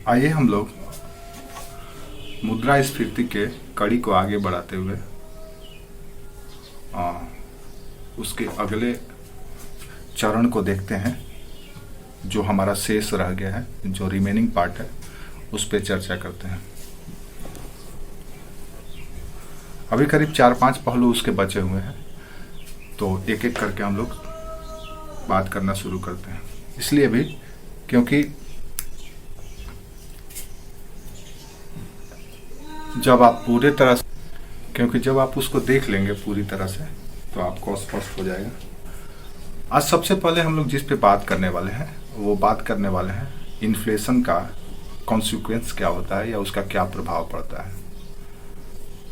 आइए हम लोग मुद्रास्फीति के कड़ी को आगे बढ़ाते हुए उसके अगले चरण को देखते हैं, जो हमारा शेष रह गया है, जो रिमेनिंग पार्ट है, उस पर चर्चा करते हैं। अभी करीब 4-5 पहलू उसके बचे हुए हैं, तो एक एक करके हम लोग बात करना शुरू करते हैं। इसलिए भी क्योंकि जब आप उसको देख लेंगे पूरी तरह से तो आपको स्पष्ट हो जाएगा। आज सबसे पहले हम लोग जिस पे बात करने वाले हैं वो बात करने वाले हैं इन्फ्लेशन का कॉन्सिक्वेंस क्या होता है या उसका क्या प्रभाव पड़ता है।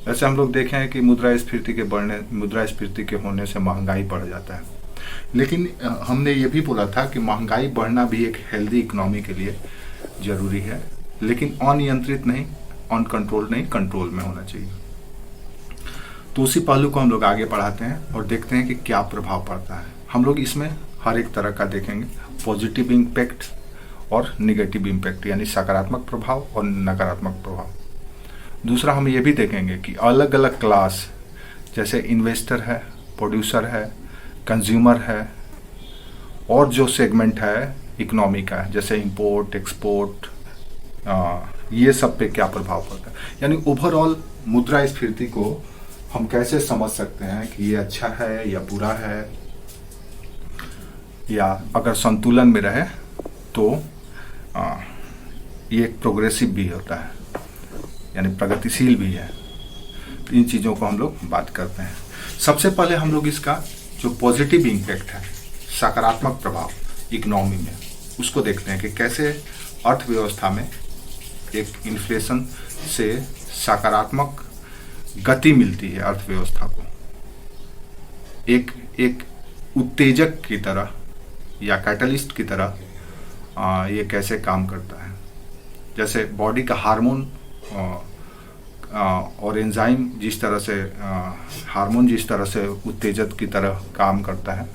वैसे हम लोग देखें कि मुद्रास्फीति के होने से महंगाई बढ़ जाता है, लेकिन हमने ये भी बोला था कि महंगाई बढ़ना भी एक हेल्दी इकोनॉमी के लिए जरूरी है, लेकिन अनियंत्रित नहीं, अनकंट्रोल नहीं, कंट्रोल में होना चाहिए। तो उसी पहलू को हम लोग आगे बढ़ाते हैं और देखते हैं कि क्या प्रभाव पड़ता है। हम लोग इसमें हर एक तरह का देखेंगे, पॉजिटिव इम्पैक्ट और निगेटिव इम्पैक्ट, यानी सकारात्मक प्रभाव और नकारात्मक प्रभाव। दूसरा हम ये भी देखेंगे कि अलग अलग क्लास, जैसे इन्वेस्टर है, प्रोड्यूसर है, कंज्यूमर है, और जो सेगमेंट है इकोनॉमी का है, जैसे इंपोर्ट एक्सपोर्ट, ये सब पे क्या प्रभाव पड़ता है। यानी ओवरऑल मुद्रास्फीति को हम कैसे समझ सकते हैं कि ये अच्छा है या बुरा है, या अगर संतुलन में रहे तो ये प्रोग्रेसिव भी होता है, यानी प्रगतिशील भी है। तो इन चीज़ों को हम लोग बात करते हैं। सबसे पहले हम लोग इसका जो पॉजिटिव इम्पैक्ट है, सकारात्मक प्रभाव इकोनॉमी में, उसको देखते हैं कि कैसे अर्थव्यवस्था में एक इन्फ्लेशन से सकारात्मक गति मिलती है अर्थव्यवस्था को, एक उत्तेजक की तरह या कैटलिस्ट की तरह ये कैसे काम करता है। जैसे बॉडी का हार्मोन और एंजाइम जिस तरह से हार्मोन जिस तरह से उत्तेजक की तरह काम करता है,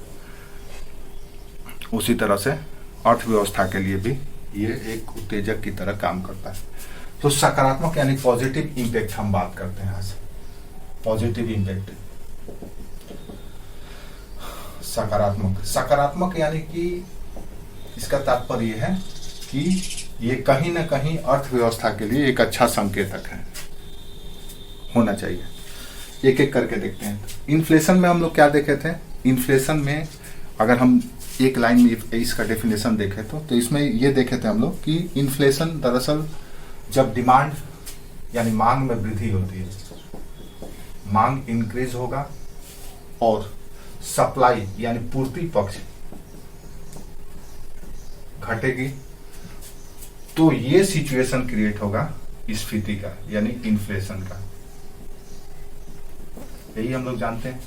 उसी तरह से अर्थव्यवस्था के लिए भी ये एक उत्तेजक की तरह काम करता है। तो सकारात्मक यानी पॉजिटिव इम्पैक्ट हम बात करते हैं आज। पॉजिटिव इम्पैक्ट, सकारात्मक यानी कि इसका तात्पर्य है कि ये कहीं ना कहीं अर्थव्यवस्था के लिए एक अच्छा संकेतक है, होना चाहिए। एक एक करके देखते हैं। इन्फ्लेशन में हम लोग क्या देखे थे? इन्फ्लेशन में अगर हम एक लाइन में इसका डेफिनेशन देखे तो इसमें ये देखे थे हम लोग कि इन्फ्लेशन दरअसल जब डिमांड यानी मांग में वृद्धि होती है, मांग इंक्रीज होगा और सप्लाई यानी पूर्ति पक्ष घटेगी, तो ये सिचुएशन क्रिएट होगा स्फीति का यानी इन्फ्लेशन का। यही हम लोग जानते हैं।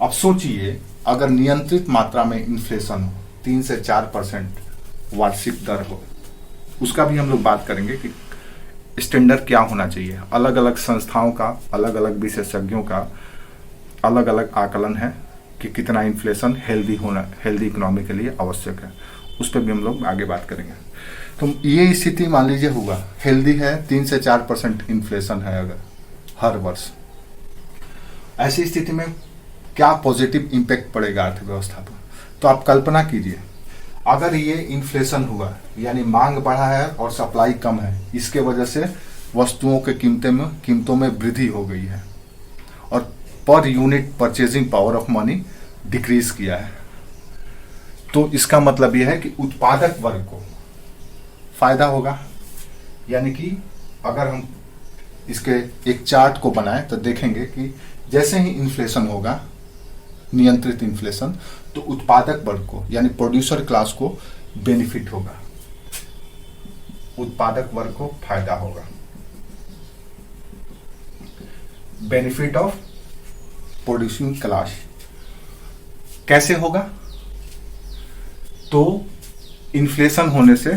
अब सोचिए अगर नियंत्रित मात्रा में इन्फ्लेशन हो, 3 से 4% वार्षिक दर हो, उसका भी हम लोग बात करेंगे कि स्टैंडर्ड क्या होना चाहिए। अलग अलग संस्थाओं का, अलग अलग विशेषज्ञों का अलग अलग आकलन है कि कितना इन्फ्लेशन हेल्दी इकोनॉमी के लिए आवश्यक है। उस पर भी हम लोग आगे बात करेंगे। तो ये स्थिति मान लीजिए होगा, हेल्दी है, 3 से 4% इन्फ्लेशन है अगर हर वर्ष, ऐसी स्थिति में क्या पॉजिटिव इम्पैक्ट पड़ेगा अर्थव्यवस्था पर। तो आप कल्पना कीजिए अगर ये इन्फ्लेशन हुआ यानी मांग बढ़ा है और सप्लाई कम है, इसके वजह से वस्तुओं के कीमतों में वृद्धि हो गई है और per unit purchasing power of money decrease किया है, तो इसका मतलब यह है कि उत्पादक वर्ग को फायदा होगा। यानी कि अगर हम इसके एक चार्ट को बनाएं तो देखेंगे कि जैसे ही इन्फ्लेशन होगा, नियंत्रित इन्फ्लेशन, तो उत्पादक वर्ग को यानी प्रोड्यूसर क्लास को बेनिफिट होगा, उत्पादक वर्ग को फायदा होगा। बेनिफिट ऑफ प्रोड्यूसिंग क्लास कैसे होगा? तो इन्फ्लेशन होने से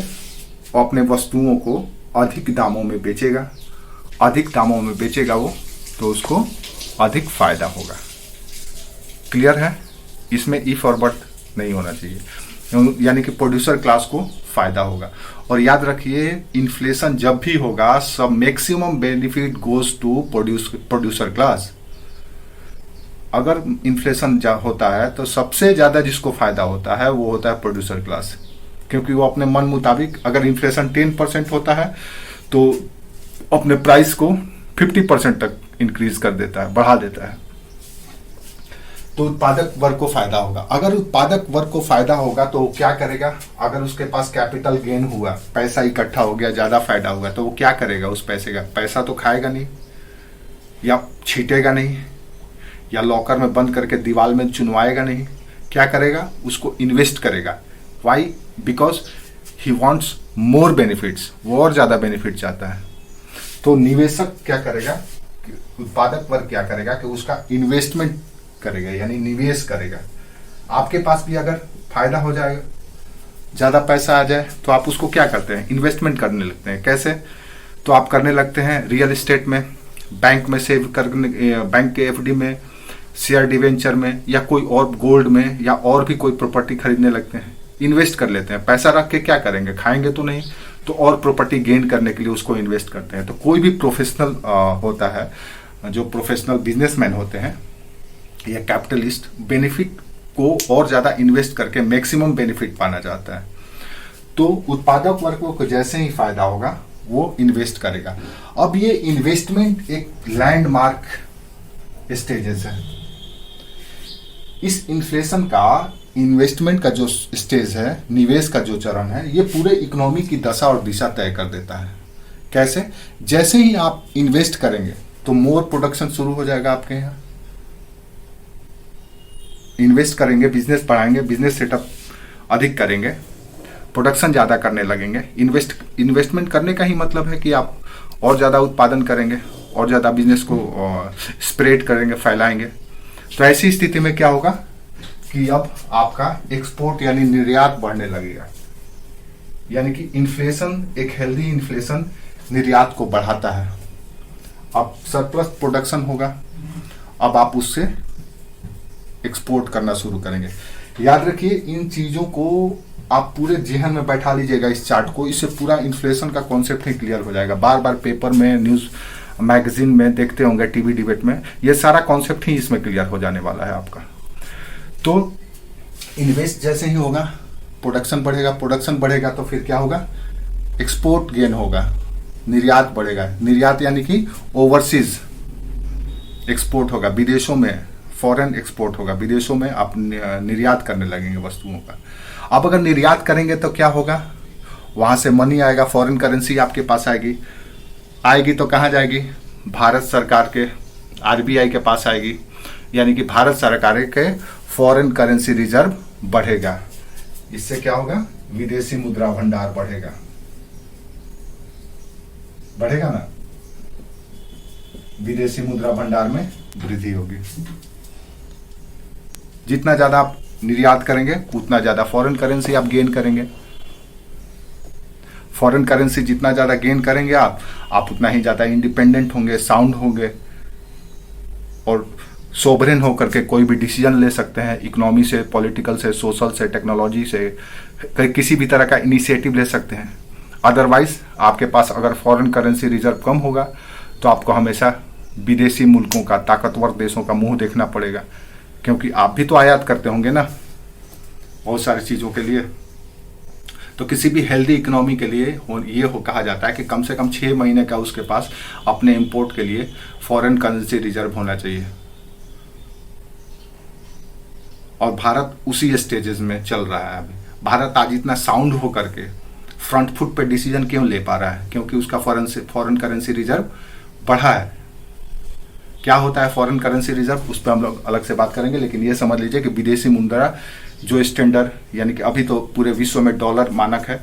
अपने वस्तुओं को अधिक दामों में बेचेगा, अधिक दामों में बेचेगा वो, तो उसको अधिक फायदा होगा। क्लियर है? इसमें इफ और बट नहीं होना चाहिए। यानी कि प्रोड्यूसर क्लास को फायदा होगा। और याद रखिए, इन्फ्लेशन जब भी होगा सब maximum benefit goes to producer class. अगर इन्फ्लेशन होता है तो सबसे ज्यादा जिसको फायदा होता है वो होता है प्रोड्यूसर क्लास, क्योंकि वो अपने मन मुताबिक, अगर इन्फ्लेशन 10% होता है तो अपने प्राइस को 50% तक इंक्रीज कर देता है, बढ़ा देता है। तो उत्पादक वर्ग को फायदा होगा। अगर उत्पादक वर्ग को फायदा होगा तो वो क्या करेगा, अगर उसके पास कैपिटल गेन हुआ, पैसा इकट्ठा हो गया, ज्यादा फायदा हुआ, तो वो क्या करेगा उस पैसे का? पैसा तो खाएगा नहीं, या छीटेगा नहीं, या लॉकर में बंद करके दीवार में चुनवाएगा नहीं। क्या करेगा? उसको इन्वेस्ट करेगा। Why? Because he wants more benefits, वो और ज्यादा बेनिफिट चाहता है। तो निवेशक क्या करेगा, उत्पादक वर्ग क्या करेगा कि उसका इन्वेस्टमेंट करेगा, यानी निवेश करेगा। आपके पास भी अगर फायदा हो जाएगा, ज्यादा पैसा आ जाए, तो आप उसको क्या करते हैं? इन्वेस्टमेंट करने लगते हैं। कैसे? तो आप करने लगते हैं रियल एस्टेट में, बैंक में सेव करने, बैंक के एफडी में, शेयर डिवेंचर में, या कोई और गोल्ड में, या और भी कोई प्रॉपर्टी खरीदने लगते हैं, इन्वेस्ट कर लेते हैं। पैसा रख के क्या करेंगे? खाएंगे तो नहीं, तो और प्रॉपर्टी गेन करने के लिए उसको इन्वेस्ट करते हैं। तो कोई भी प्रोफेशनल होता है, जो प्रोफेशनल बिजनेसमैन होते हैं या कैपिटलिस्ट, बेनिफिट को और ज्यादा इन्वेस्ट करके मैक्सिमम बेनिफिट पाना चाहता है। तो उत्पादक वर्ग को जैसे ही फायदा होगा वो इन्वेस्ट करेगा। अब ये इन्वेस्टमेंट एक लैंडमार्क स्टेजेस है। इस इन्फ्लेशन का, इन्वेस्टमेंट का जो स्टेज है, निवेश का जो चरण है, ये पूरे इकोनॉमी की दशा और दिशा तय कर देता है। कैसे? जैसे ही आप इन्वेस्ट करेंगे तो मोर प्रोडक्शन शुरू हो जाएगा आपके यहाँ। इन्वेस्ट करेंगे, बिजनेस बढ़ाएंगे, बिजनेस सेटअप अधिक करेंगे, प्रोडक्शन ज्यादा करने लगेंगे। इन्वेस्टमेंट करने का ही मतलब है कि आप और ज्यादा उत्पादन करेंगे और ज्यादा बिजनेस को स्प्रेड करेंगे, फैलाएंगे। तो ऐसी स्थिति में क्या होगा कि अब आपका एक्सपोर्ट यानी निर्यात बढ़ने लगेगा। यानी कि इन्फ्लेशन, एक हेल्दी इन्फ्लेशन निर्यात को बढ़ाता है। अब सरप्लस प्रोडक्शन होगा, अब आप उससे एक्सपोर्ट करना शुरू करेंगे। याद रखिए, इन चीजों को आप पूरे जेहन में बैठा लीजिएगा इस चार्ट को, इससे पूरा इन्फ्लेशन का कॉन्सेप्ट ही क्लियर हो जाएगा। बार बार पेपर में, न्यूज मैगजीन में देखते होंगे, टीवी डिबेट में, ये सारा कॉन्सेप्ट ही इसमें क्लियर हो जाने वाला है आपका। तो इन्वेस्ट जैसे ही होगा, प्रोडक्शन बढ़ेगा, प्रोडक्शन बढ़ेगा तो फिर क्या होगा? एक्सपोर्ट गेन होगा, निर्यात बढ़ेगा। निर्यात यानी कि ओवरसीज एक्सपोर्ट होगा, विदेशों में फॉरेन एक्सपोर्ट होगा, विदेशों में आप निर्यात करने लगेंगे वस्तुओं का। अब अगर निर्यात करेंगे तो क्या होगा? वहां से मनी आएगा, फॉरेन करेंसी आपके पास आएगी तो कहाँ जाएगी? भारत सरकार के आरबीआई के पास आएगी। यानी कि भारत सरकार के फॉरेन करेंसी रिजर्व बढ़ेगा। इससे क्या होगा? विदेशी मुद्रा भंडार बढ़ेगा ना, विदेशी मुद्रा भंडार में वृद्धि होगी। जितना ज्यादा आप निर्यात करेंगे उतना ज्यादा फॉरेन करेंसी आप गेन करेंगे। फॉरेन करेंसी जितना ज्यादा गेन करेंगे आप उतना ही ज्यादा इंडिपेंडेंट होंगे, साउंड होंगे, और सोवरेन होकर के कोई भी डिसीजन ले सकते हैं। इकोनॉमी से, पॉलिटिकल से, सोशल से, टेक्नोलॉजी से, किसी भी तरह का इनिशिएटिव ले सकते हैं। अदरवाइज आपके पास अगर फॉरेन करेंसी रिजर्व कम होगा तो आपको हमेशा विदेशी मुल्कों का, ताकतवर देशों का मुंह देखना पड़ेगा, क्योंकि आप भी तो आयात करते होंगे ना बहुत सारी चीज़ों के लिए। तो किसी भी हेल्दी इकोनॉमी के लिए ये कहा जाता है कि कम से कम 6 महीने का उसके पास अपने इंपोर्ट के लिए फॉरेन करेंसी रिजर्व होना चाहिए। और भारत उसी स्टेजेस में चल रहा है अभी। भारत आज इतना साउंड हो करके फ्रंट फुट पे डिसीजन क्यों ले पा रहा है? क्योंकि उसका फॉरेन करेंसी रिजर्व बढ़ा है। क्या होता है फॉरेन करेंसी रिजर्व, उस पर हम लोग अलग से बात करेंगे, लेकिन ये समझ लीजिए कि विदेशी मुद्रा जो स्टैंडर्ड, यानी कि अभी तो पूरे विश्व में डॉलर मानक है,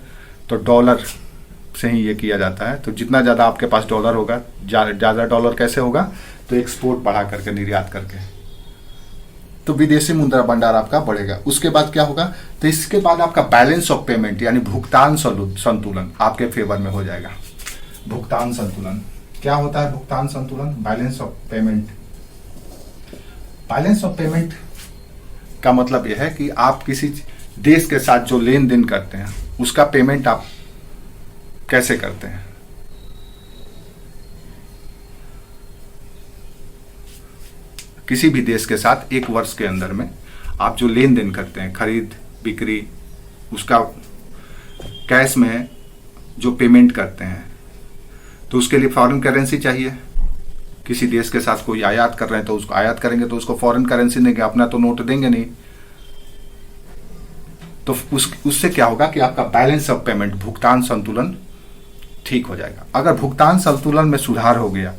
तो डॉलर से ही ये किया जाता है। तो जितना ज़्यादा आपके पास डॉलर होगा, ज़्यादा डॉलर कैसे होगा? तो एक्सपोर्ट बढ़ा करके, निर्यात करके, तो विदेशी मुद्रा भंडार आपका बढ़ेगा। उसके बाद क्या होगा? तो इसके बाद आपका बैलेंस ऑफ पेमेंट यानी भुगतान संतुलन आपके फेवर में हो जाएगा। भुगतान संतुलन क्या होता है? भुगतान संतुलन, balance of payment. Balance of payment का मतलब यह है कि आप किसी देश के साथ जो लेन देन करते हैं उसका पेमेंट आप कैसे करते हैं? किसी भी देश के साथ एक वर्ष के अंदर में आप जो लेन देन करते हैं, खरीद बिक्री, उसका कैश में जो पेमेंट करते हैं, तो उसके लिए फॉरेन करेंसी चाहिए। किसी देश के साथ कोई आयात कर रहे हैं तो उसको आयात करेंगे तो उसको फॉरेन करेंसी देंगे, अपना तो नोट देंगे नहीं। तो उससे क्या होगा कि आपका बैलेंस ऑफ पेमेंट, भुगतान संतुलन ठीक हो जाएगा। अगर भुगतान संतुलन में सुधार हो गया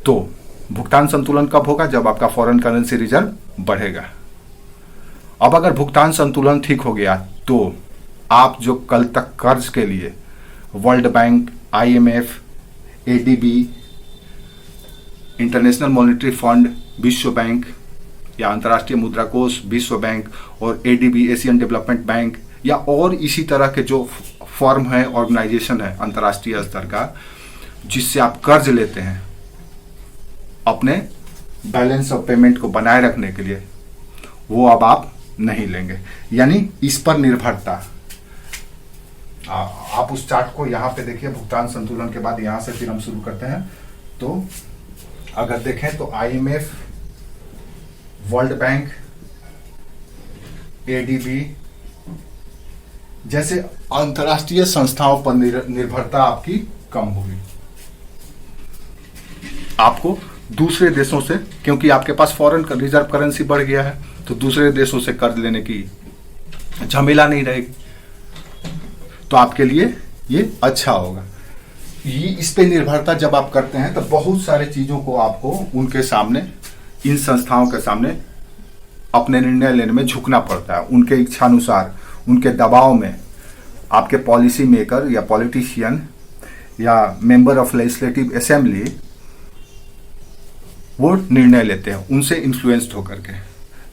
तो भुगतान संतुलन कब होगा? जब आपका फॉरेन करेंसी रिजर्व बढ़ेगा। अब अगर भुगतान संतुलन ठीक हो गया तो आप जो कल तक कर्ज के लिए world bank, IMF, ADB, international monetary fund, विश्व बैंक या अंतर्राष्ट्रीय मुद्रा कोष, विश्व बैंक और ADB, एशियन डेवलपमेंट बैंक, या और इसी तरह के जो फर्म है, ऑर्गेनाइजेशन है अंतर्राष्ट्रीय स्तर का, जिससे आप कर्ज लेते हैं अपने बैलेंस ऑफ पेमेंट को बनाए रखने के लिए, वो अब आप नहीं लेंगे। यानी इस पर निर्भरता, आप उस चार्ट को यहां पे देखिए, भुगतान संतुलन के बाद यहां से फिर हम शुरू करते हैं। तो अगर देखें तो IMF, वर्ल्ड बैंक, ADB जैसे अंतर्राष्ट्रीय संस्थाओं पर निर्भरता आपकी कम होगी। आपको दूसरे देशों से, क्योंकि आपके पास फॉरेन रिजर्व करेंसी बढ़ गया है, तो दूसरे देशों से कर्ज लेने की झमेला नहीं रहेगी, तो आपके लिए ये अच्छा होगा। ये इस पे निर्भरता जब आप करते हैं तो बहुत सारे चीजों को आपको उनके सामने, इन संस्थाओं के सामने अपने निर्णय लेने में झुकना पड़ता है। उनके इच्छानुसार, उनके दबाव में आपके पॉलिसी मेकर या पॉलिटिशियन या मेंबर ऑफ लेजिस्लेटिव असेंबली वो निर्णय लेते हैं, उनसे इन्फ्लुएंस्ड होकर के।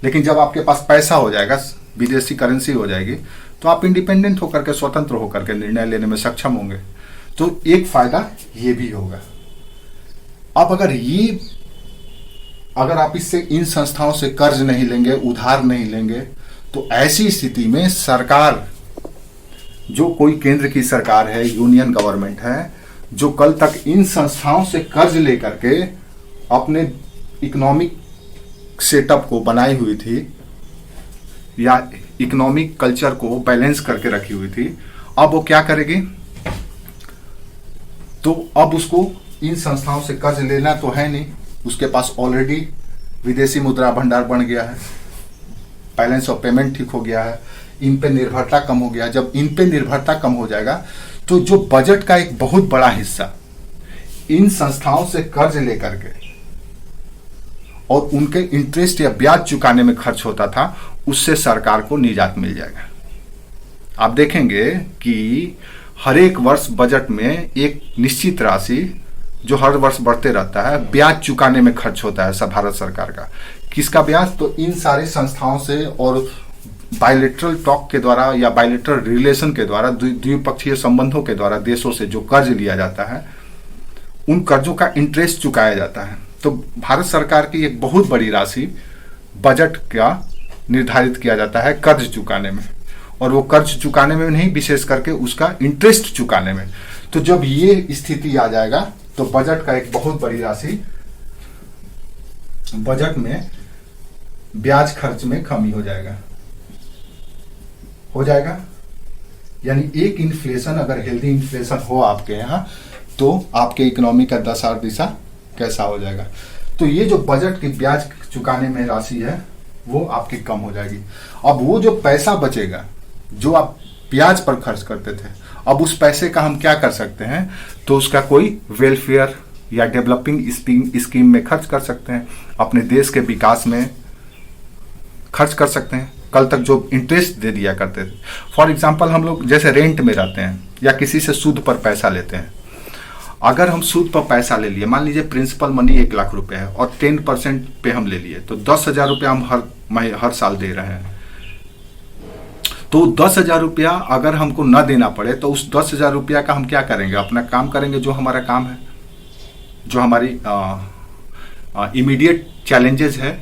लेकिन जब आपके पास पैसा हो जाएगा, विदेशी करेंसी हो जाएगी, तो आप इंडिपेंडेंट होकर के, स्वतंत्र होकर के निर्णय लेने में सक्षम होंगे। तो एक फायदा ये भी होगा। अब अगर आप इससे, इन संस्थाओं से कर्ज नहीं लेंगे, उधार नहीं लेंगे, तो ऐसी स्थिति में सरकार, जो कोई केंद्र की सरकार है, यूनियन गवर्नमेंट है, जो कल तक इन संस्थाओं से कर्ज लेकर के अपने इकोनॉमिक सेटअप को बनाई हुई थी या इकोनॉमिक कल्चर को बैलेंस करके रखी हुई थी, अब वो क्या करेगी? तो अब उसको इन संस्थाओं से कर्ज लेना तो है नहीं, उसके पास ऑलरेडी विदेशी मुद्रा भंडार बन गया है, बैलेंस ऑफ पेमेंट ठीक हो गया है, इन पे निर्भरता कम हो गया। जब इन पे निर्भरता कम हो जाएगा तो जो बजट का एक बहुत बड़ा हिस्सा इन संस्थाओं से कर्ज लेकर के और उनके इंटरेस्ट या ब्याज चुकाने में खर्च होता था, उससे सरकार को निजात मिल जाएगा। आप देखेंगे कि हर एक वर्ष बजट में एक निश्चित राशि जो हर वर्ष बढ़ते रहता है, ब्याज चुकाने में खर्च होता है सब भारत सरकार का। किसका ब्याज? तो इन सारी संस्थाओं से और बायलेटरल टॉक के द्वारा या बायलेटरल रिलेशन के द्वारा, द्विपक्षीय संबंधों के द्वारा देशों से जो कर्ज लिया जाता है, उन कर्जों का इंटरेस्ट चुकाया जाता है। तो भारत सरकार की एक बहुत बड़ी राशि बजट का निर्धारित किया जाता है कर्ज चुकाने में, और वो कर्ज चुकाने में नहीं, विशेष करके उसका इंटरेस्ट चुकाने में। तो जब ये स्थिति आ जाएगा तो बजट का एक बहुत बड़ी राशि, बजट में ब्याज खर्च में कमी हो जाएगा। यानी एक इन्फ्लेशन, अगर हेल्दी इन्फ्लेशन हो आपके यहाँ, तो आपके इकोनॉमी का दशा दिशा कैसा हो जाएगा। तो ये जो बजट की ब्याज चुकाने में राशि है वो आपकी कम हो जाएगी। अब वो जो पैसा बचेगा जो आप ब्याज पर खर्च करते थे, अब उस पैसे का हम क्या कर सकते हैं? तो उसका कोई वेलफेयर या डेवलपिंग स्कीम में खर्च कर सकते हैं, अपने देश के विकास में खर्च कर सकते हैं। कल तक जो इंटरेस्ट दे दिया करते थे, फॉर एग्जाम्पल हम लोग जैसे रेंट में रहते हैं या किसी से सूद पर पैसा लेते हैं, अगर हम सूद पर पैसा ले लिए, मान लीजिए प्रिंसिपल मनी 1 लाख रुपए है और 10% पे हम ले लिए, तो 10,000 रुपया हम हर साल दे रहे हैं। तो 10,000 रुपया अगर हमको न देना पड़े तो उस 10,000 रुपया का हम क्या करेंगे? अपना काम करेंगे, जो हमारा काम है, जो हमारी इमीडिएट चैलेंजेस है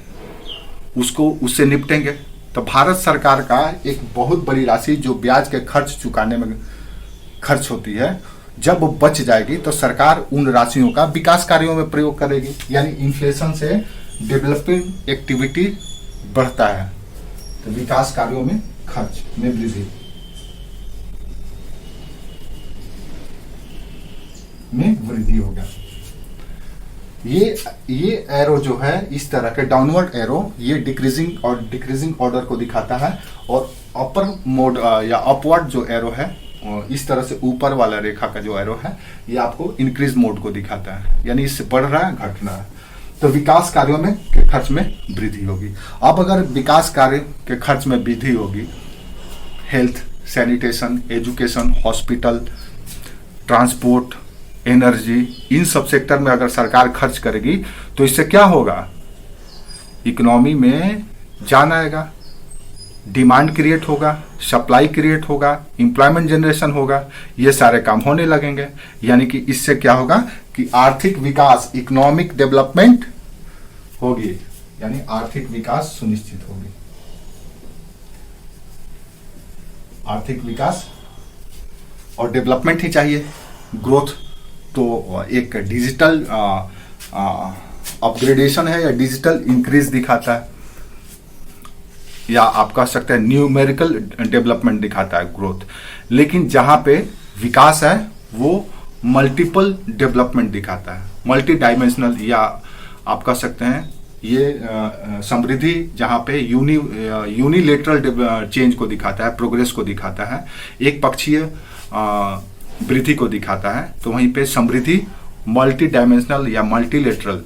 उससे निपटेंगे, तो भारत सरकार का एक बहुत बड़ी राशि जो ब्याज के खर्च चुकाने में खर्च होती है, जब वो बच जाएगी तो सरकार उन राशियों का विकास कार्यों में प्रयोग करेगी। यानी इन्फ्लेशन से डेवलपिंग एक्टिविटी बढ़ता है तो विकास कार्यों में खर्च में वृद्धि होगा। ये एरो जो है इस तरह के डाउनवर्ड एरो, ये डिक्रीजिंग ऑर्डर को दिखाता है, और अपर मोड या अपवर्ड जो एरो है इस तरह से ऊपर वाला रेखा का जो एरो है ये आपको इंक्रीज मोड को दिखाता है, यानी इससे बढ़ रहा है घट रहा है। तो विकास कार्यों में के खर्च में वृद्धि होगी। अब अगर विकास कार्य के खर्च में वृद्धि होगी, health, sanitation, education, hospital, transport, energy, इन सब सेक्टर में अगर सरकार खर्च करेगी तो इससे क्या होगा, इकोनॉमी में जान आएगा, डिमांड क्रिएट होगा, सप्लाई क्रिएट होगा, एम्प्लॉयमेंट जनरेशन होगा, ये सारे काम होने लगेंगे। यानी कि इससे क्या होगा कि आर्थिक विकास, इकोनॉमिक डेवलपमेंट होगी, यानी आर्थिक विकास सुनिश्चित होगी। आर्थिक विकास और डेवलपमेंट ही चाहिए, ग्रोथ तो एक डिजिटल अपग्रेडेशन है या डिजिटल इंक्रीज दिखाता है, या आप कह सकते हैं न्यूमेरिकल डेवलपमेंट दिखाता है ग्रोथ। लेकिन जहां पे विकास है वो मल्टीपल डेवलपमेंट दिखाता है, मल्टी डायमेंशनल, या आप कह सकते हैं ये समृद्धि जहां पे यूनिलेटरल चेंज को दिखाता है, प्रोग्रेस को दिखाता है, एक पक्षीय वृद्धि को दिखाता है, तो वहीं पे समृद्धि मल्टी डायमेंशनल या मल्टीलेटरल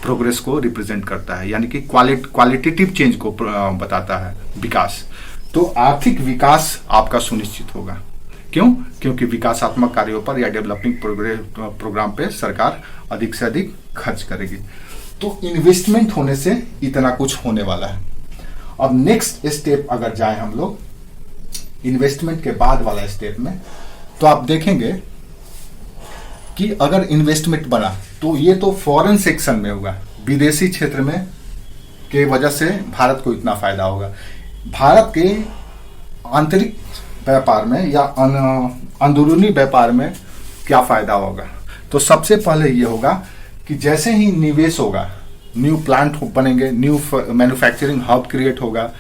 प्रोग्रेस को रिप्रेजेंट करता है, यानी कि क्वालिटेटिव चेंज को बताता है विकास। तो आर्थिक विकास आपका सुनिश्चित होगा। क्यों? क्योंकि विकासात्मक कार्यों पर या डेवलपिंग प्रोग्राम पे सरकार अधिक से अधिक खर्च करेगी। तो इन्वेस्टमेंट होने से इतना कुछ होने वाला है। अब नेक्स्ट स्टेप अगर जाए हम लोग इन्वेस्टमेंट के बाद वाला स्टेप में, तो आप देखेंगे कि अगर इन्वेस्टमेंट बना तो ये तो फॉरेन सेक्शन में होगा, विदेशी क्षेत्र में के वजह से भारत को इतना फायदा होगा। भारत के आंतरिक व्यापार में या अंदरूनी व्यापार में क्या फायदा होगा, तो सबसे पहले ये होगा कि जैसे ही निवेश होगा, न्यू प्लांट बनेंगे, न्यू मैन्युफैक्चरिंग हब क्रिएट होगा,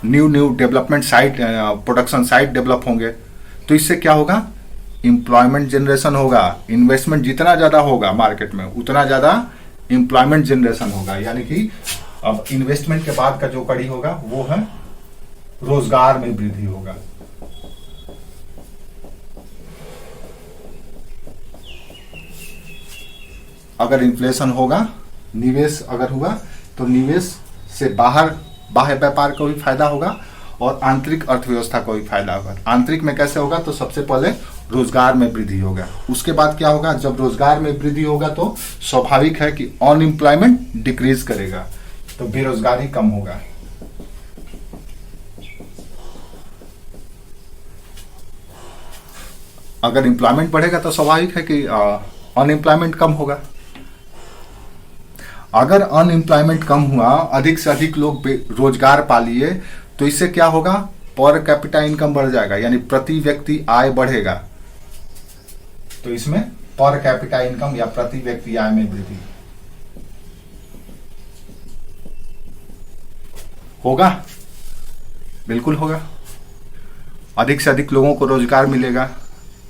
new development site, production site develop होंगे, तो इससे क्या होगा, एम्प्लॉयमेंट जनरेशन होगा। इन्वेस्टमेंट जितना ज्यादा होगा मार्केट में उतना ज्यादा एम्प्लॉयमेंट जनरेशन होगा। यानी कि अब इन्वेस्टमेंट के बाद का जो कड़ी होगा वो है रोजगार में वृद्धि होगा। अगर इन्फ्लेशन होगा, निवेश अगर हुआ तो निवेश से बाह्य व्यापार को भी फायदा होगा और आंतरिक अर्थव्यवस्था को भी फायदा होगा। आंतरिक में कैसे होगा, तो सबसे पहले रोजगार में वृद्धि होगा। उसके बाद क्या होगा, जब रोजगार में वृद्धि होगा तो स्वाभाविक है कि अनएम्प्लॉयमेंट डिक्रीज करेगा, तो बेरोजगारी कम होगा। अगर एम्प्लॉयमेंट बढ़ेगा तो स्वाभाविक है कि अनएम्प्लॉयमेंट कम होगा। अगर अनएम्प्लॉयमेंट कम हुआ, अधिक से अधिक लोग रोजगार पा लिए, तो इससे क्या होगा, पर कैपिटा इनकम बढ़ जाएगा, यानी प्रति व्यक्ति आय बढ़ेगा। तो इसमें पर कैपिटा इनकम या प्रति व्यक्ति आय में वृद्धि होगा, बिल्कुल होगा। अधिक से अधिक लोगों को रोजगार मिलेगा,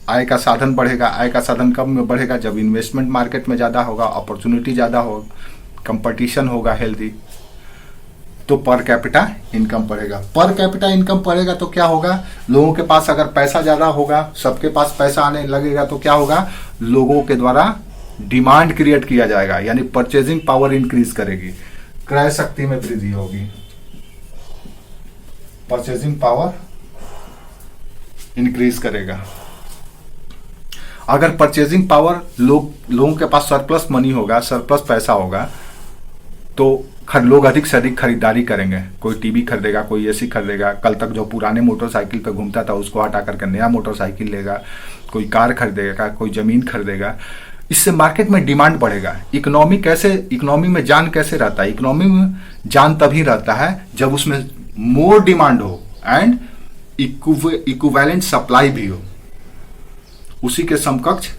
आय का साधन बढ़ेगा। आय का साधन कब में बढ़ेगा, जब इन्वेस्टमेंट मार्केट में ज्यादा होगा, अपॉर्चुनिटी ज्यादा होगा, कंपटीशन होगा हेल्दी, तो पर कैपिटा इनकम बढ़ेगा। पर कैपिटा इनकम बढ़ेगा तो क्या होगा, लोगों के पास अगर पैसा ज्यादा होगा, सबके पास पैसा आने लगेगा, तो क्या होगा, लोगों के द्वारा डिमांड क्रिएट किया जाएगा, यानी परचेजिंग पावर इंक्रीज करेगी, क्रय शक्ति में वृद्धि होगी, परचेजिंग पावर इंक्रीज करेगा। अगर परचेजिंग पावर लोगों के पास सरप्लस मनी होगा, सरप्लस पैसा होगा, तो लोग अधिक से अधिक खरीदारी करेंगे। कोई टीवी खरीदेगा, कोई एसी खरीदेगा, कल तक जो पुराने मोटरसाइकिल पे घूमता था उसको हटा करके नया मोटरसाइकिल लेगा, कोई कार खरीदेगा, कोई जमीन खरीदेगा। इससे मार्केट में डिमांड बढ़ेगा। इकोनॉमी में जान कैसे रहता है? इकोनॉमी में जान तभी रहता है जब उसमें मोर डिमांड हो एंड इक्विवेलेंट सप्लाई भी हो, उसी के समकक्ष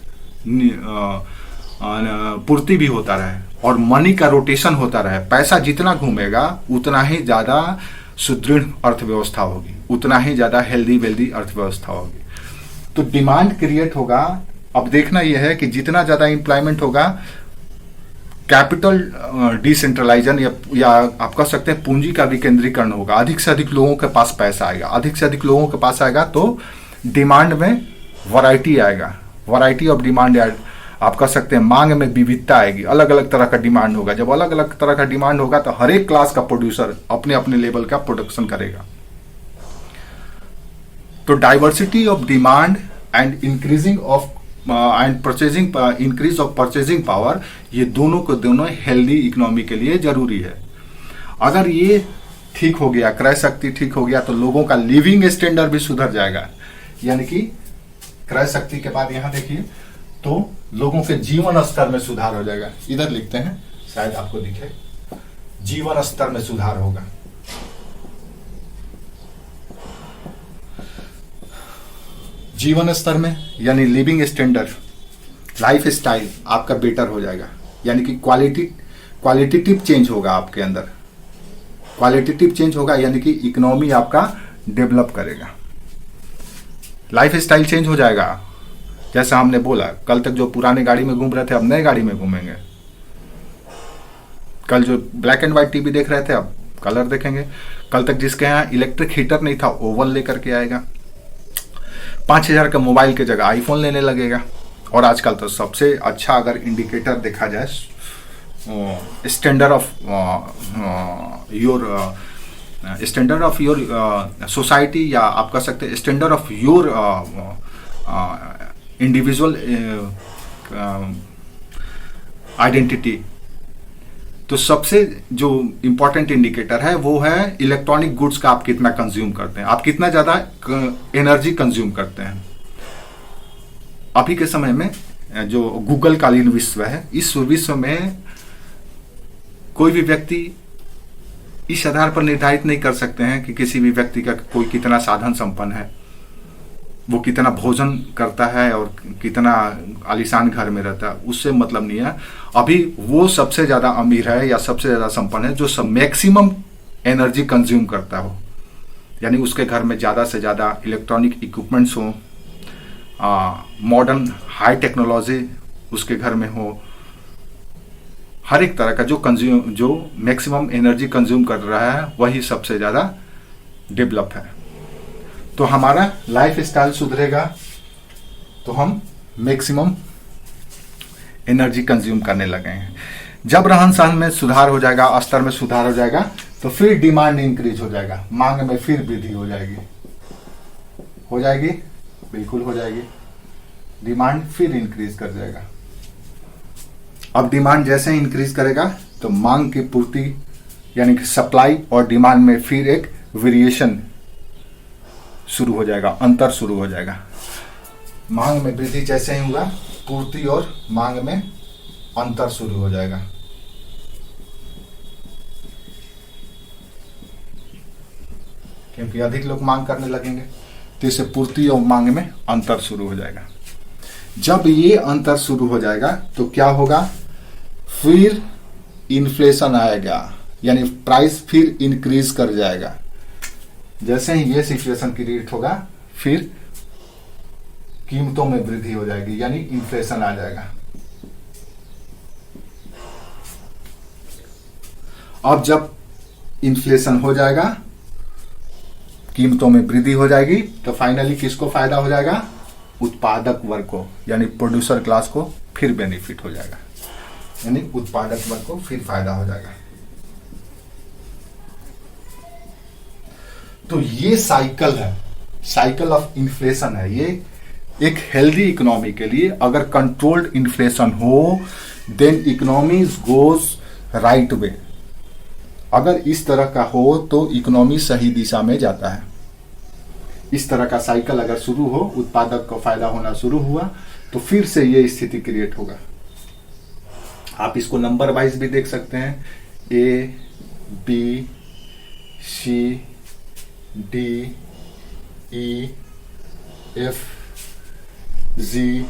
पूर्ति भी होता रहे और मनी का रोटेशन होता रहे। पैसा जितना घूमेगा उतना ही ज्यादा सुदृढ़ अर्थव्यवस्था होगी, उतना ही ज्यादा हेल्दी वेल्दी अर्थव्यवस्था होगी। तो डिमांड क्रिएट होगा। अब देखना यह है कि जितना ज्यादा एम्प्लॉयमेंट होगा, कैपिटल डिसेंट्रलाइजन या आप कह सकते हैं पूंजी का विकेंद्रीकरण होगा। अधिक से अधिक लोगों के पास पैसा आएगा, अधिक से अधिक लोगों के पास आएगा तो डिमांड में वैरायटी आएगा, वैरायटी ऑफ डिमांड। आप कह सकते हैं मांग में विविधता आएगी, अलग अलग तरह का डिमांड होगा। जब अलग अलग तरह का डिमांड होगा तो हर एक क्लास का प्रोड्यूसर अपने अपने लेवल का प्रोडक्शन करेगा। तो diversity of demand and increasing of increase of purchasing power, ये दोनों को दोनों हेल्दी इकोनॉमी के लिए जरूरी है। अगर ये ठीक हो गया, क्रय शक्ति ठीक हो गया, तो लोगों का लिविंग स्टैंडर्ड भी सुधर जाएगा। यानी कि क्रय शक्ति के बाद यहां देखिए तो लोगों के जीवन स्तर में सुधार हो जाएगा। इधर लिखते हैं, शायद आपको दिखे, जीवन स्तर में सुधार होगा। जीवन स्तर में यानी लिविंग स्टैंडर्ड, लाइफ स्टाइल आपका बेटर हो जाएगा। यानी कि क्वालिटेटिव चेंज होगा आपके अंदर, क्वालिटेटिव चेंज होगा, यानी कि इकोनॉमी आपका डेवलप करेगा। लाइफ स्टाइल चेंज हो जाएगा। जैसा हमने बोला, कल तक जो पुराने गाड़ी में घूम रहे थे अब नए गाड़ी में घूमेंगे। कल जो ब्लैक एंड व्हाइट टीवी देख रहे थे अब कलर देखेंगे। कल तक जिसके यहाँ इलेक्ट्रिक हीटर नहीं था ओवन लेकर के आएगा। 5,000 का मोबाइल के जगह आईफोन लेने लगेगा। और आजकल तो सबसे अच्छा अगर इंडिकेटर देखा जाए स्टैंडर्ड ऑफ योर सोसाइटी, या आप कह सकते हैं standard of your individual identity, तो सबसे जो इंपॉर्टेंट इंडिकेटर है वो है इलेक्ट्रॉनिक गुड्स का आप कितना कंज्यूम करते हैं, आप कितना ज्यादा एनर्जी कंज्यूम करते हैं। अभी के समय में जो गूगल कालीन विश्व है, इस विश्व में कोई भी व्यक्ति इस आधार पर निर्धारित नहीं कर सकते हैं कि किसी भी व्यक्ति का कोई कितना साधन संपन्न है, वो कितना भोजन करता है और कितना आलीशान घर में रहता है, उससे मतलब नहीं है। अभी वो सबसे ज्यादा अमीर है या सबसे ज्यादा संपन्न है जो सब मैक्सिमम एनर्जी कंज्यूम करता हो। यानी उसके घर में ज्यादा से ज्यादा इलेक्ट्रॉनिक इक्विपमेंट्स हो, मॉडर्न हाई टेक्नोलॉजी उसके घर में हो, हर एक तरह का जो मैक्सिमम एनर्जी कंज्यूम कर रहा है वही सबसे ज्यादा डेवलप है। तो हमारा लाइफ स्टाइल सुधरेगा तो हम मैक्सिमम एनर्जी कंज्यूम करने लगे हैं। जब रहन सहन में सुधार हो जाएगा, स्तर में सुधार हो जाएगा, तो फिर डिमांड इंक्रीज हो जाएगा, मांग में फिर वृद्धि हो जाएगी, बिल्कुल हो जाएगी। डिमांड फिर इंक्रीज कर जाएगा। अब डिमांड जैसे ही इंक्रीज करेगा तो मांग की पूर्ति यानी कि सप्लाई और डिमांड में फिर एक वेरिएशन शुरू हो जाएगा, अंतर शुरू हो जाएगा। मांग में वृद्धि जैसे ही होगा, पूर्ति और मांग में अंतर शुरू हो जाएगा। क्योंकि अधिक लोग मांग करने लगेंगे तो इससे पूर्ति और मांग में अंतर शुरू हो जाएगा। जब ये अंतर शुरू हो जाएगा तो क्या होगा, फिर इन्फ्लेशन आएगा, यानी प्राइस फिर इंक्रीज कर जाएगा। जैसे ही ये सिचुएशन क्रिएट होगा फिर कीमतों में वृद्धि हो जाएगी, यानी इन्फ्लेशन आ जाएगा। अब जब इन्फ्लेशन हो जाएगा, कीमतों में वृद्धि हो जाएगी, तो फाइनली किसको फायदा हो जाएगा, उत्पादक वर्ग को, यानी प्रोड्यूसर क्लास को फिर बेनिफिट हो जाएगा, यानी उत्पादक वर्ग को फिर फायदा हो जाएगा। तो ये साइकिल है, साइकिल ऑफ इन्फ्लेशन है। ये एक हेल्दी इकोनॉमी के लिए अगर कंट्रोल्ड इन्फ्लेशन हो then economy goes right way. अगर इस तरह का हो तो इकोनॉमी सही दिशा में जाता है। इस तरह का साइकिल अगर शुरू हो, उत्पादक को फायदा होना शुरू हुआ, तो फिर से ये स्थिति क्रिएट होगा। आप इसको नंबर वाइज भी देख सकते हैं, A B C D E F G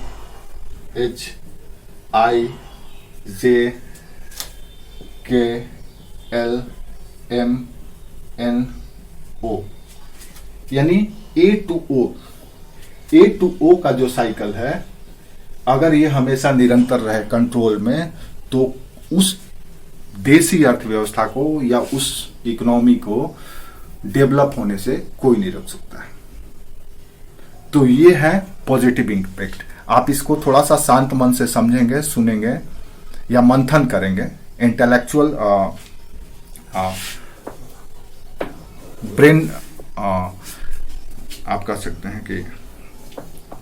H I J K L M N O, यानी ए टू ओ का जो साइकिल है, अगर ये हमेशा निरंतर रहे कंट्रोल में, तो उस देशी अर्थव्यवस्था को या उस इकोनॉमी को डेवलप होने से कोई नहीं रोक सकता है। तो ये है पॉजिटिव इम्पैक्ट। आप इसको थोड़ा सा शांत मन से समझेंगे, सुनेंगे या मंथन करेंगे, इंटेलेक्चुअल ब्रेन आप कह सकते हैं कि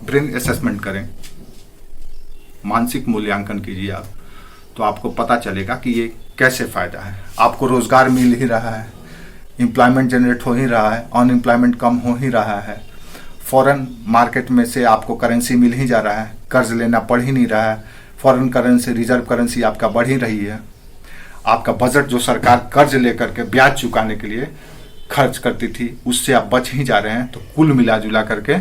ब्रेन असेसमेंट करें, मानसिक मूल्यांकन कीजिए आप, तो आपको पता चलेगा कि ये कैसे फायदा है। आपको रोजगार मिल ही रहा है, एम्प्लॉयमेंट जनरेट हो ही रहा है, अनएम्प्लॉयमेंट कम हो ही रहा है, फॉरेन मार्केट में से आपको करेंसी मिल ही जा रहा है, कर्ज लेना पड़ ही नहीं रहा है, फॉरेन करेंसी रिजर्व करेंसी आपका बढ़ ही रही है, आपका बजट जो सरकार कर्ज लेकर के ब्याज चुकाने के लिए खर्च करती थी उससे आप बच ही जा रहे हैं। तो कुल मिला जुला करके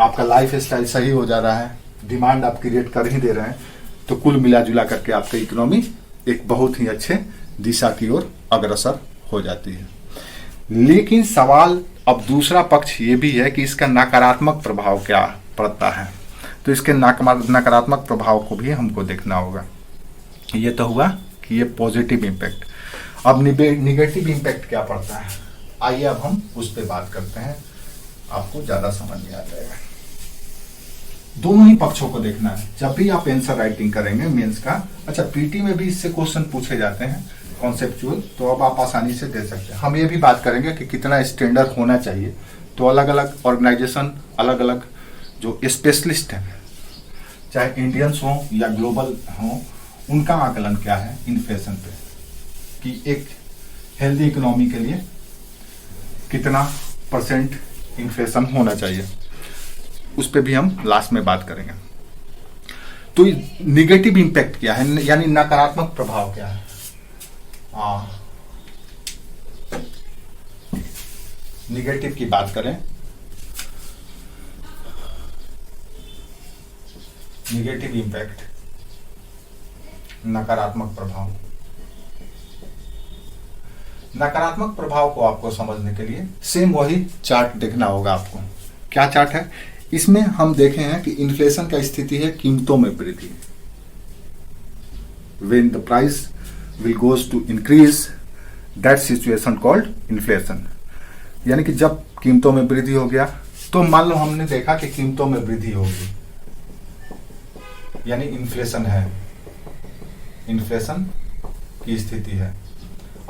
आपका लाइफ स्टाइल सही हो जा रहा है, डिमांड आप क्रिएट कर ही दे रहे हैं, तो कुल मिला जुला करके आपकी इकोनॉमी एक बहुत ही अच्छे दिशा की ओर अग्रसर हो जाती है। लेकिन सवाल अब दूसरा पक्ष ये भी है कि इसका नकारात्मक प्रभाव क्या पड़ता है, तो इसके नकारात्मक प्रभाव को भी हमको देखना होगा। ये तो हुआ कि ये पॉजिटिव इम्पैक्ट। अब निगेटिव इम्पैक्ट क्या पड़ता है, आइए अब हम उस पर बात करते हैं, आपको ज्यादा समझ में आ जाएगा। दोनों ही पक्षों को देखना है जब भी आप आंसर राइटिंग करेंगे मेंस का। अच्छा, पीटी में भी इससे क्वेश्चन पूछे जाते हैं कॉन्सेप्चुअल, तो अब आप आसानी से दे सकते हैं। हम ये भी बात करेंगे कि कितना स्टैंडर्ड होना चाहिए, तो अलग अलग ऑर्गेनाइजेशन, अलग अलग जो स्पेशलिस्ट हैं, चाहे इंडियंस हो या ग्लोबल हो, उनका आकलन क्या है इन्फ्लेशन पे, कि एक हेल्दी इकोनॉमी के लिए कितना परसेंट इन्फ्लेशन होना चाहिए, उस पर भी हम लास्ट में बात करेंगे। तो निगेटिव इम्पैक्ट क्या है, यानी नकारात्मक प्रभाव क्या है। निगेटिव की बात करें, निगेटिव इम्पैक्ट, नकारात्मक प्रभाव। नकारात्मक प्रभाव को आपको समझने के लिए सेम वही चार्ट देखना होगा आपको। क्या चार्ट है, इसमें हम देखे हैं कि इन्फ्लेशन का स्थिति है कीमतों में वृद्धि। When the price will goes to increase, that situation called inflation। यानी कि जब कीमतों में वृद्धि हो गया, तो मान लो हमने देखा कि कीमतों में वृद्धि होगी, यानी इन्फ्लेशन है, इन्फ्लेशन की स्थिति है।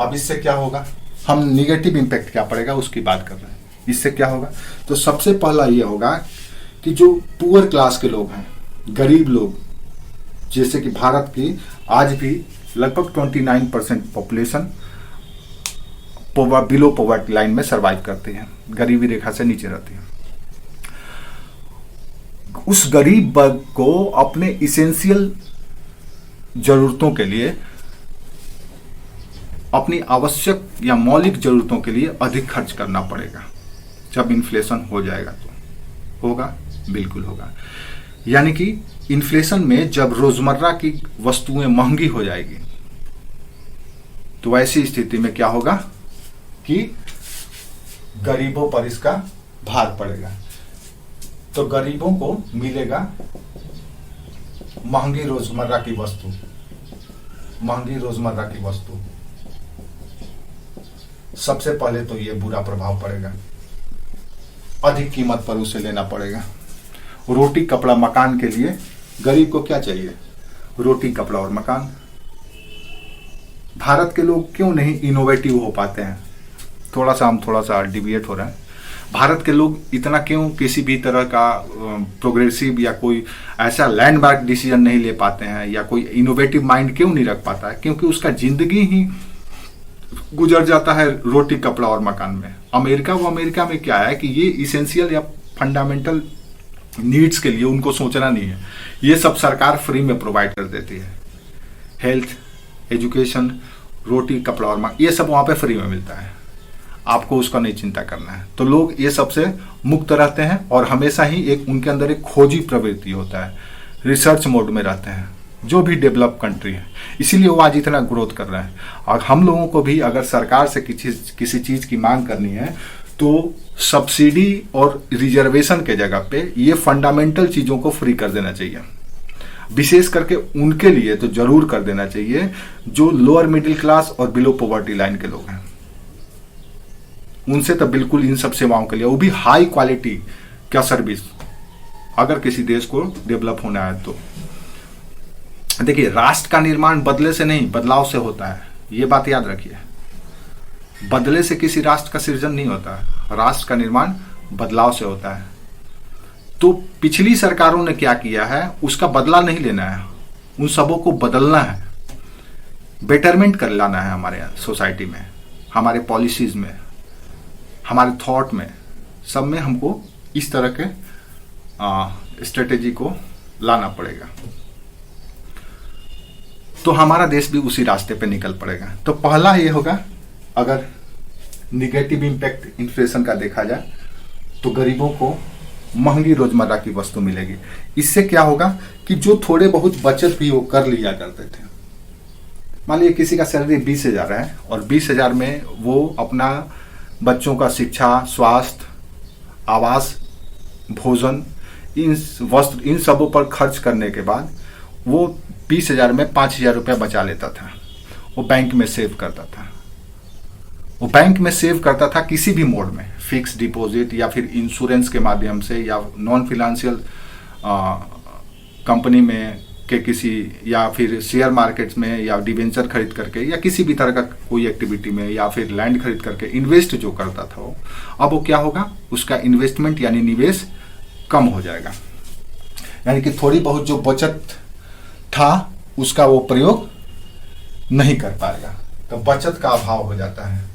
अब इससे क्या होगा, हम निगेटिव इंपैक्ट क्या पड़ेगा उसकी बात कर रहे हैं। इससे क्या होगा, तो सबसे पहला ये होगा कि जो पुअर क्लास के लोग हैं, गरीब लोग, जैसे कि भारत की आज भी लगभग 29% पॉपुलेशन बिलो पॉवर्टी लाइन में सरवाइव करती है, गरीबी रेखा से नीचे रहती है। उस गरीब वर्ग को अपने इसेंशियल जरूरतों के लिए, अपनी आवश्यक या मौलिक जरूरतों के लिए अधिक खर्च करना पड़ेगा। जब इन्फ्लेशन हो जाएगा तो होगा, बिल्कुल होगा। यानी कि इन्फ्लेशन में जब रोजमर्रा की वस्तुएं महंगी हो जाएगी, तो ऐसी स्थिति में क्या होगा कि गरीबों पर इसका भार पड़ेगा। तो गरीबों को मिलेगा महंगी रोजमर्रा की वस्तु, महंगी रोजमर्रा की वस्तु। सबसे पहले तो ये बुरा प्रभाव पड़ेगा, अधिक कीमत पर उसे लेना पड़ेगा। रोटी कपड़ा मकान के लिए गरीब को क्या चाहिए, रोटी कपड़ा और मकान। भारत के लोग क्यों नहीं इनोवेटिव हो पाते हैं, हम थोड़ा सा डिविएट हो रहे हैं। भारत के लोग इतना क्यों किसी भी तरह का प्रोग्रेसिव या कोई ऐसा लैंडमार्क डिसीजन नहीं ले पाते हैं, या कोई इनोवेटिव माइंड क्यों नहीं रख पाता है, क्योंकि उसका जिंदगी ही गुजर जाता है रोटी कपड़ा और मकान में। अमेरिका में क्या है कि ये इसेंशियल या फंडामेंटल नीड्स के लिए उनको सोचना नहीं है, ये सब सरकार फ्री में प्रोवाइड कर देती है। हेल्थ, एजुकेशन, रोटी, कपड़ा और ये सब वहाँ पे फ्री में मिलता है, आपको उसका नहीं चिंता करना है। तो लोग ये सबसे मुक्त रहते हैं और हमेशा ही एक उनके अंदर एक खोजी प्रवृत्ति होता है, रिसर्च मोड में रहते हैं, जो भी डेवलप कंट्री है, इसीलिए वो आज इतना ग्रोथ कर रहे हैं। और हम लोगों को भी अगर सरकार से किसी चीज़ की मांग करनी है तो सब्सिडी और रिजर्वेशन के जगह पे ये फंडामेंटल चीज़ों को फ्री कर देना चाहिए। विशेष करके उनके लिए तो जरूर कर देना चाहिए जो लोअर मिडिल क्लास और बिलो पॉवर्टी लाइन के लोग हैं, उनसे तो बिल्कुल इन सब सेवाओं के लिए, वो भी हाई क्वालिटी का सर्विस, अगर किसी देश को डेवलप होना है तो। देखिए, राष्ट्र का निर्माण बदले से नहीं बदलाव से होता है, ये बात याद रखिए। बदले से किसी राष्ट्र का सृजन नहीं होता है, राष्ट्र का निर्माण बदलाव से होता है। तो पिछली सरकारों ने क्या किया है उसका बदला नहीं लेना है, उन सबों को बदलना है, बेटरमेंट कर लाना है हमारे सोसाइटी में, हमारे पॉलिसीज में, हमारे थॉट में, सब में हमको इस तरह के स्ट्रेटेजी को लाना पड़ेगा, तो हमारा देश भी उसी रास्ते पे निकल पड़ेगा। तो पहला ये होगा, अगर निगेटिव इम्पैक्ट इन्फ्लेशन का देखा जाए तो गरीबों को महंगी रोजमर्रा की वस्तु मिलेगी। इससे क्या होगा कि जो थोड़े बहुत बचत भी वो कर लिया करते थे, मान लीजिए किसी का सैलरी 20,000 है और 20,000 में वो अपना बच्चों का शिक्षा, स्वास्थ्य, आवास, भोजन, इन वस्त्र, इन सबों पर खर्च करने के बाद वो 20,000 में 5,000 रुपया बचा लेता था, वो बैंक में सेव करता था। वो बैंक में सेव करता था किसी भी मोड में, फिक्स डिपॉजिट या फिर इंश्योरेंस के माध्यम से या नॉन फिनेंशियल कंपनी में के किसी, या फिर शेयर मार्केट्स में या डिवेंचर खरीद करके या किसी भी तरह का कोई एक्टिविटी में, या फिर लैंड खरीद करके इन्वेस्ट जो करता था वो, अब वो क्या होगा, उसका इन्वेस्टमेंट यानी निवेश कम हो जाएगा, यानी कि थोड़ी बहुत जो बचत था उसका वो प्रयोग नहीं कर पाएगा। तो बचत का अभाव हो जाता है,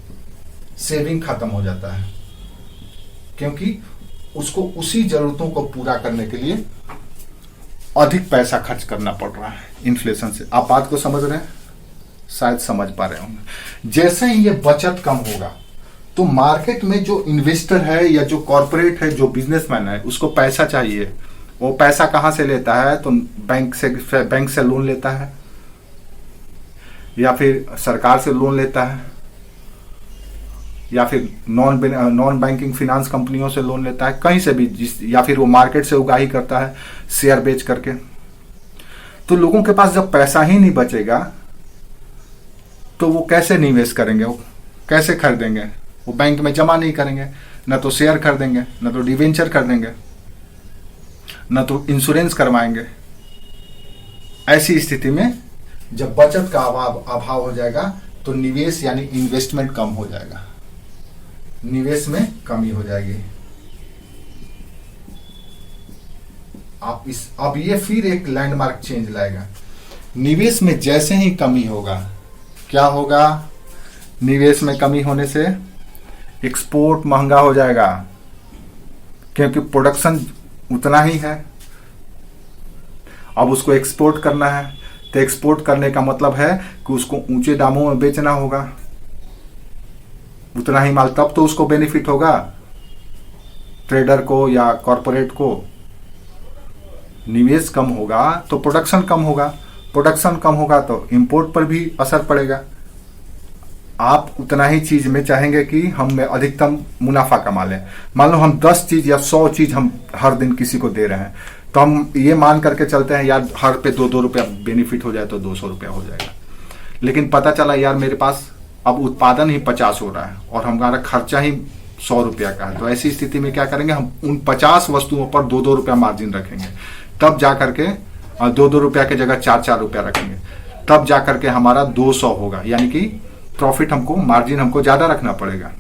सेविंग खत्म हो जाता है, क्योंकि उसको उसी जरूरतों को पूरा करने के लिए अधिक पैसा खर्च करना पड़ रहा है इन्फ्लेशन से। आप बात को समझ रहे हैं, शायद समझ पा रहे होंगे। जैसे ही ये बचत कम होगा तो मार्केट में जो इन्वेस्टर है या जो कॉर्पोरेट है, जो बिजनेसमैन है, उसको पैसा चाहिए। वो पैसा कहाँ से लेता है, तो बैंक से लोन लेता है, या फिर सरकार से लोन लेता है, या फिर नॉन बैंकिंग फिनांस कंपनियों से लोन लेता है, कहीं से भी, या फिर वो मार्केट से उगाही करता है शेयर बेच करके। तो लोगों के पास जब पैसा ही नहीं बचेगा तो वो कैसे निवेश करेंगे, वो कैसे खरीदेंगे, वो बैंक में जमा नहीं करेंगे, न तो शेयर खरीदेंगे, न तो डिवेंचर खरीदेंगे, न तो इंश्योरेंस करवाएंगे। ऐसी स्थिति में जब बचत का अभाव हो जाएगा तो निवेश यानी इन्वेस्टमेंट कम हो जाएगा, निवेश में कमी हो जाएगी। अब ये फिर एक लैंडमार्क चेंज लाएगा। निवेश में जैसे ही कमी होगा, क्या होगा, निवेश में कमी होने से एक्सपोर्ट महंगा हो जाएगा, क्योंकि प्रोडक्शन उतना ही है। अब उसको एक्सपोर्ट करना है तो एक्सपोर्ट करने का मतलब है कि उसको ऊंचे दामों में बेचना होगा, उतना ही माल, तब तो उसको बेनिफिट होगा, ट्रेडर को या कॉर्पोरेट को। निवेश कम होगा तो प्रोडक्शन कम होगा, प्रोडक्शन कम होगा तो इंपोर्ट पर भी असर पड़ेगा। आप उतना ही चीज में चाहेंगे कि हम अधिकतम मुनाफा कमा लें। मान लो हम 10 चीज या 100 चीज हम हर दिन किसी को दे रहे हैं, तो हम ये मान करके चलते हैं यार हर पे 2-2 रुपया बेनिफिट हो जाए तो 200 रुपया हो जाएगा। लेकिन पता चला यार मेरे पास अब उत्पादन ही 50 हो रहा है और हमारा खर्चा ही 100 रुपया का है, तो ऐसी स्थिति में क्या करेंगे, हम उन 50 वस्तुओं पर 2-2 रुपया मार्जिन रखेंगे, तब जा करके 2-2 रुपया की जगह 4-4 रुपया रखेंगे, तब जा करके हमारा 200 होगा। यानी कि प्रॉफिट हमको, मार्जिन हमको ज्यादा रखना पड़ेगा,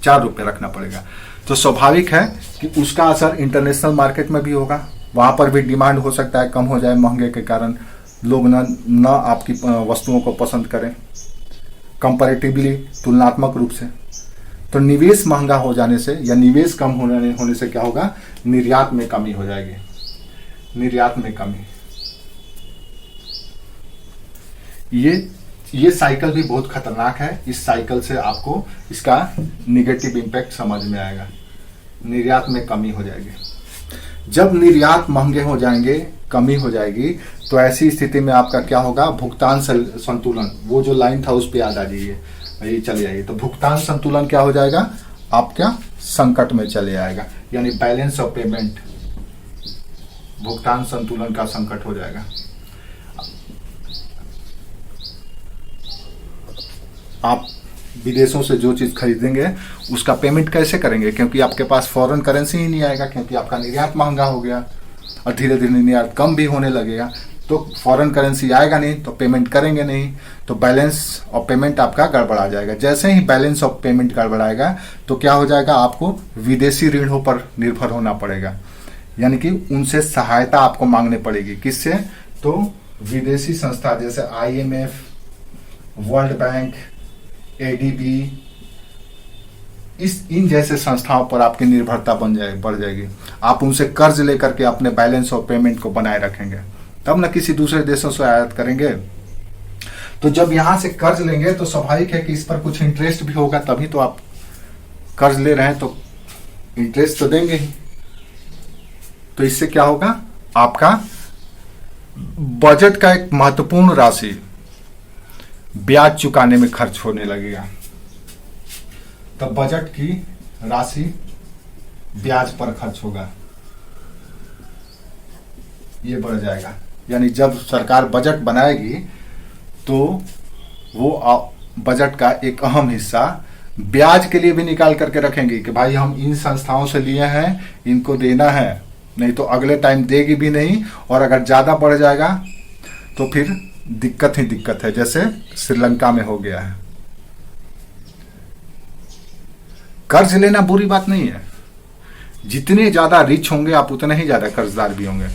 4 रुपये रखना पड़ेगा। तो स्वाभाविक है कि उसका असर इंटरनेशनल मार्केट में भी होगा, वहां पर भी डिमांड हो सकता है कम हो जाए, महंगे के कारण लोग न आपकी वस्तुओं को पसंद करें कंपैरेटिवली, तुलनात्मक रूप से। तो निवेश महंगा हो जाने से या निवेश कम होने से क्या होगा, निर्यात में कमी हो जाएगी, निर्यात में कमी। ये साइकिल भी बहुत खतरनाक है। इस साइकिल से आपको इसका निगेटिव इम्पैक्ट समझ में आएगा। निर्यात में कमी हो जाएगी। जब निर्यात महंगे हो जाएंगे, कमी हो जाएगी, तो ऐसी स्थिति में आपका क्या होगा, भुगतान संतुलन, वो जो लाइन था उस पर याद आ जाइए, ये चले जाइए। तो भुगतान संतुलन क्या हो जाएगा, आपका संकट में चले आएगा, यानी बैलेंस ऑफ पेमेंट, भुगतान संतुलन का संकट हो जाएगा। आप विदेशों से जो चीज खरीदेंगे उसका पेमेंट कैसे करेंगे, क्योंकि आपके पास फॉरेन करेंसी ही नहीं आएगा, क्योंकि आपका निर्यात महंगा हो गया और धीरे धीरे निर्यात कम भी होने लगेगा, तो फॉरेन करेंसी आएगा नहीं तो पेमेंट करेंगे नहीं, तो बैलेंस ऑफ पेमेंट आपका गड़बड़ा जाएगा। जैसे ही बैलेंस ऑफ पेमेंट गड़बड़ाएगा तो क्या हो जाएगा, आपको विदेशी ऋणों पर निर्भर होना पड़ेगा, यानी कि उनसे सहायता आपको मांगनी पड़ेगी। किससे, तो विदेशी संस्था जैसे IMF, वर्ल्ड बैंक, ADB, इन जैसे संस्थाओं पर आपकी निर्भरता बढ़ जाएगी। आप उनसे कर्ज लेकर के अपने बैलेंस ऑफ पेमेंट को बनाए रखेंगे, तब ना किसी दूसरे देशों से आयात करेंगे। तो जब यहां से कर्ज लेंगे तो स्वाभाविक है कि इस पर कुछ इंटरेस्ट भी होगा, तभी तो आप कर्ज ले रहे हैं, तो इंटरेस्ट तो देंगे ही। तो इससे क्या होगा, आपका बजट का एक महत्वपूर्ण राशि ब्याज चुकाने में खर्च होने लगेगा। तब बजट की राशि ब्याज पर खर्च होगा, ये बढ़ जाएगा। यानी जब सरकार बजट बनाएगी तो वो बजट का एक अहम हिस्सा ब्याज के लिए भी निकाल करके रखेंगे कि भाई हम इन संस्थाओं से लिए हैं, इनको देना है, नहीं तो अगले टाइम देगी भी नहीं, और अगर ज्यादा बढ़ जाएगा तो फिर दिक्कत ही दिक्कत है, जैसे श्रीलंका में हो गया है। कर्ज लेना बुरी बात नहीं है, जितने ज्यादा रिच होंगे आप उतने ही ज्यादा कर्जदार भी होंगे।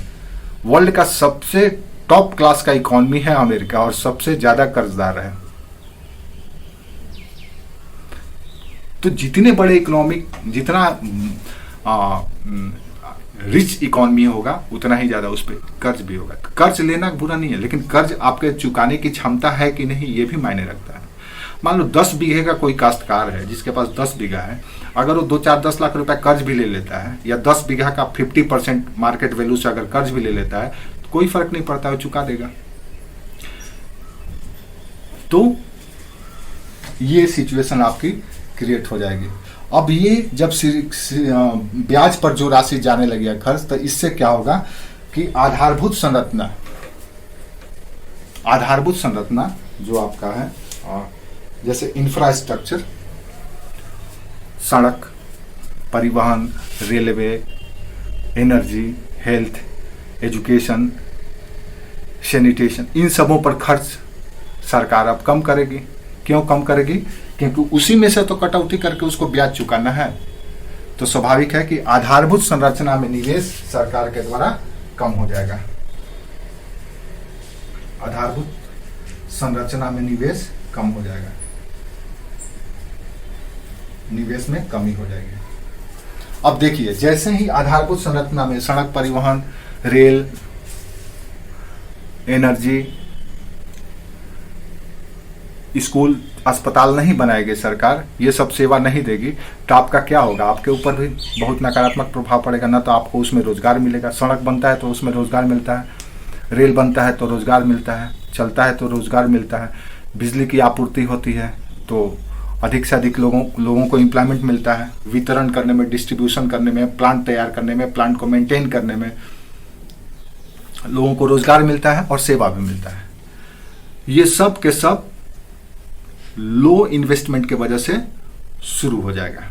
वर्ल्ड का सबसे टॉप क्लास का इकोनॉमी है अमेरिका, और सबसे ज्यादा कर्जदार है। तो जितने बड़े इकोनॉमिक, जितना रिच इकोनॉमी होगा उतना ही ज्यादा उस पर कर्ज भी होगा। कर्ज लेना बुरा नहीं है, लेकिन कर्ज आपके चुकाने की क्षमता है कि नहीं ये भी मायने रखता है। मान लो 10 बीघे का कोई काश्तकार है जिसके पास 10 बीघा है, अगर वो 2-4-10 लाख रुपए कर्ज भी ले लेता है, या 10 बीघा का 50% मार्केट वैल्यू से अगर कर्ज भी ले लेता है, तो कोई फर्क नहीं पड़ता, वो चुका देगा। तो ये सिचुएशन आपकी क्रिएट हो जाएगी। अब ये जब ब्याज पर जो राशि जाने लगी है खर्च, तो इससे क्या होगा कि आधारभूत संरचना जो आपका है, जैसे इंफ्रास्ट्रक्चर, सड़क, परिवहन, railway, energy, health, education, sanitation, इन सबों पर खर्च सरकार अब कम करेगी। क्यों कम करेगी, क्योंकि उसी में से तो कटौती करके उसको ब्याज चुकाना है। तो स्वाभाविक है कि आधारभूत संरचना में निवेश सरकार के द्वारा कम हो जाएगा। आधारभूत संरचना में निवेश कम हो जाएगा, निवेश में कमी हो जाएगी। अब देखिए, जैसे ही आधारभूत संरचना में सड़क, परिवहन, रेल, एनर्जी, स्कूल, अस्पताल नहीं बनाएगी सरकार, ये सब सेवा नहीं देगी, तो आपका क्या होगा, आपके ऊपर भी बहुत नकारात्मक प्रभाव पड़ेगा। ना तो आपको उसमें रोजगार मिलेगा, सड़क बनता है तो उसमें रोजगार मिलता है, रेल बनता है तो रोजगार मिलता है, चलता है तो रोजगार मिलता है, बिजली की आपूर्ति होती है तो अधिक से अधिक लोगों को एम्प्लॉयमेंट मिलता है, वितरण करने में, डिस्ट्रीब्यूशन करने में, प्लांट तैयार करने में, प्लांट को मेंटेन करने में लोगों को रोजगार मिलता है और सेवा भी मिलता है। ये सब के सब लो इन्वेस्टमेंट के वजह से शुरू हो जाएगा।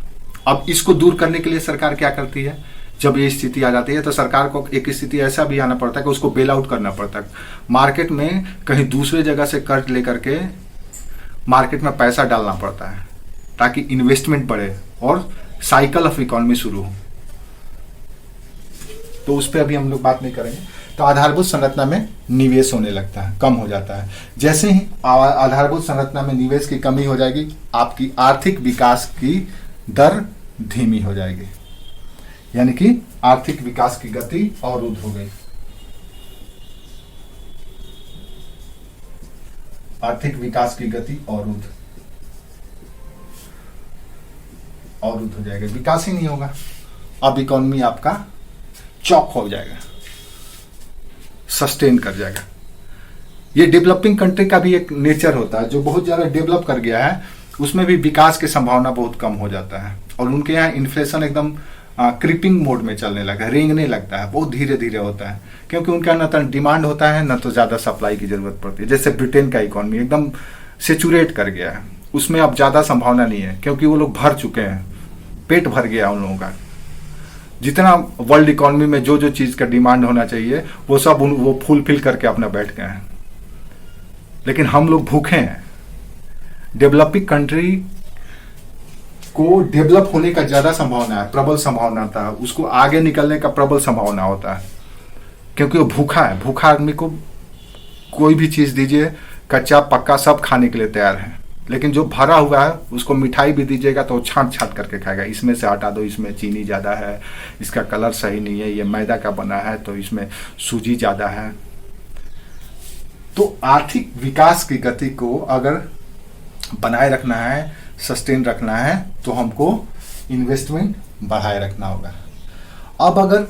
अब इसको दूर करने के लिए सरकार क्या करती है, जब ये स्थिति आ जाती है तो सरकार को एक स्थिति ऐसा भी आना पड़ता है कि उसको बेल आउट करना पड़ता है, मार्केट में कहीं दूसरे जगह से कर्ज लेकर के मार्केट में पैसा डालना पड़ता है ताकि इन्वेस्टमेंट बढ़े और साइकिल ऑफ इकोनॉमी शुरू हो। तो उस पर अभी हम लोग बात नहीं करेंगे। तो आधारभूत संरचना में निवेश होने लगता है, कम हो जाता है। जैसे ही आधारभूत संरचना में निवेश की कमी हो जाएगी, आपकी आर्थिक विकास की दर धीमी हो जाएगी, यानी कि आर्थिक विकास की गति अवरुद्ध हो गई। आर्थिक विकास की गति अवरुद्ध हो जाएगा, विकास ही नहीं होगा। अब इकोनॉमी आपका चौक हो जाएगा, सस्टेन कर जाएगा। ये डेवलपिंग कंट्री का भी एक नेचर होता है, जो बहुत ज्यादा डेवलप कर गया है उसमें भी विकास की संभावना बहुत कम हो जाता है, और उनके यहाँ इन्फ्लेशन एकदम क्रीपिंग मोड में चलने लगा है, रेंगने लगता है, बहुत धीरे धीरे होता है, क्योंकि उनका न तो डिमांड होता है न तो ज्यादा सप्लाई की जरूरत पड़ती है। जैसे ब्रिटेन का इकोनॉमी एकदम सेचुरेट कर गया है, उसमें अब ज्यादा संभावना नहीं है, क्योंकि वो लोग भर चुके हैं, पेट भर गया उन लोगों का। जितना वर्ल्ड इकोनॉमी में जो जो चीज का डिमांड होना चाहिए वो सब वो फुलफिल करके अपना बैठ गए हैं, लेकिन हम लोग भूखे हैं। डेवलपिंग कंट्री को डेवलप होने का ज्यादा संभावना है, प्रबल संभावना था, उसको आगे निकलने का प्रबल संभावना होता है, क्योंकि वो भूखा है। भूखा आदमी को कोई भी चीज दीजिए, कच्चा पक्का सब खाने के लिए तैयार है, लेकिन जो भरा हुआ है उसको मिठाई भी दीजिएगा तो वो छांट छांट करके खाएगा, इसमें से हटा दो, इसमें चीनी ज्यादा है, इसका कलर सही नहीं है, ये मैदा का बना है तो इसमें सूजी ज्यादा है। तो आर्थिक विकास की गति को अगर बनाए रखना है, सस्टेन रखना है, तो हमको इन्वेस्टमेंट बढ़ाए रखना होगा। अब अगर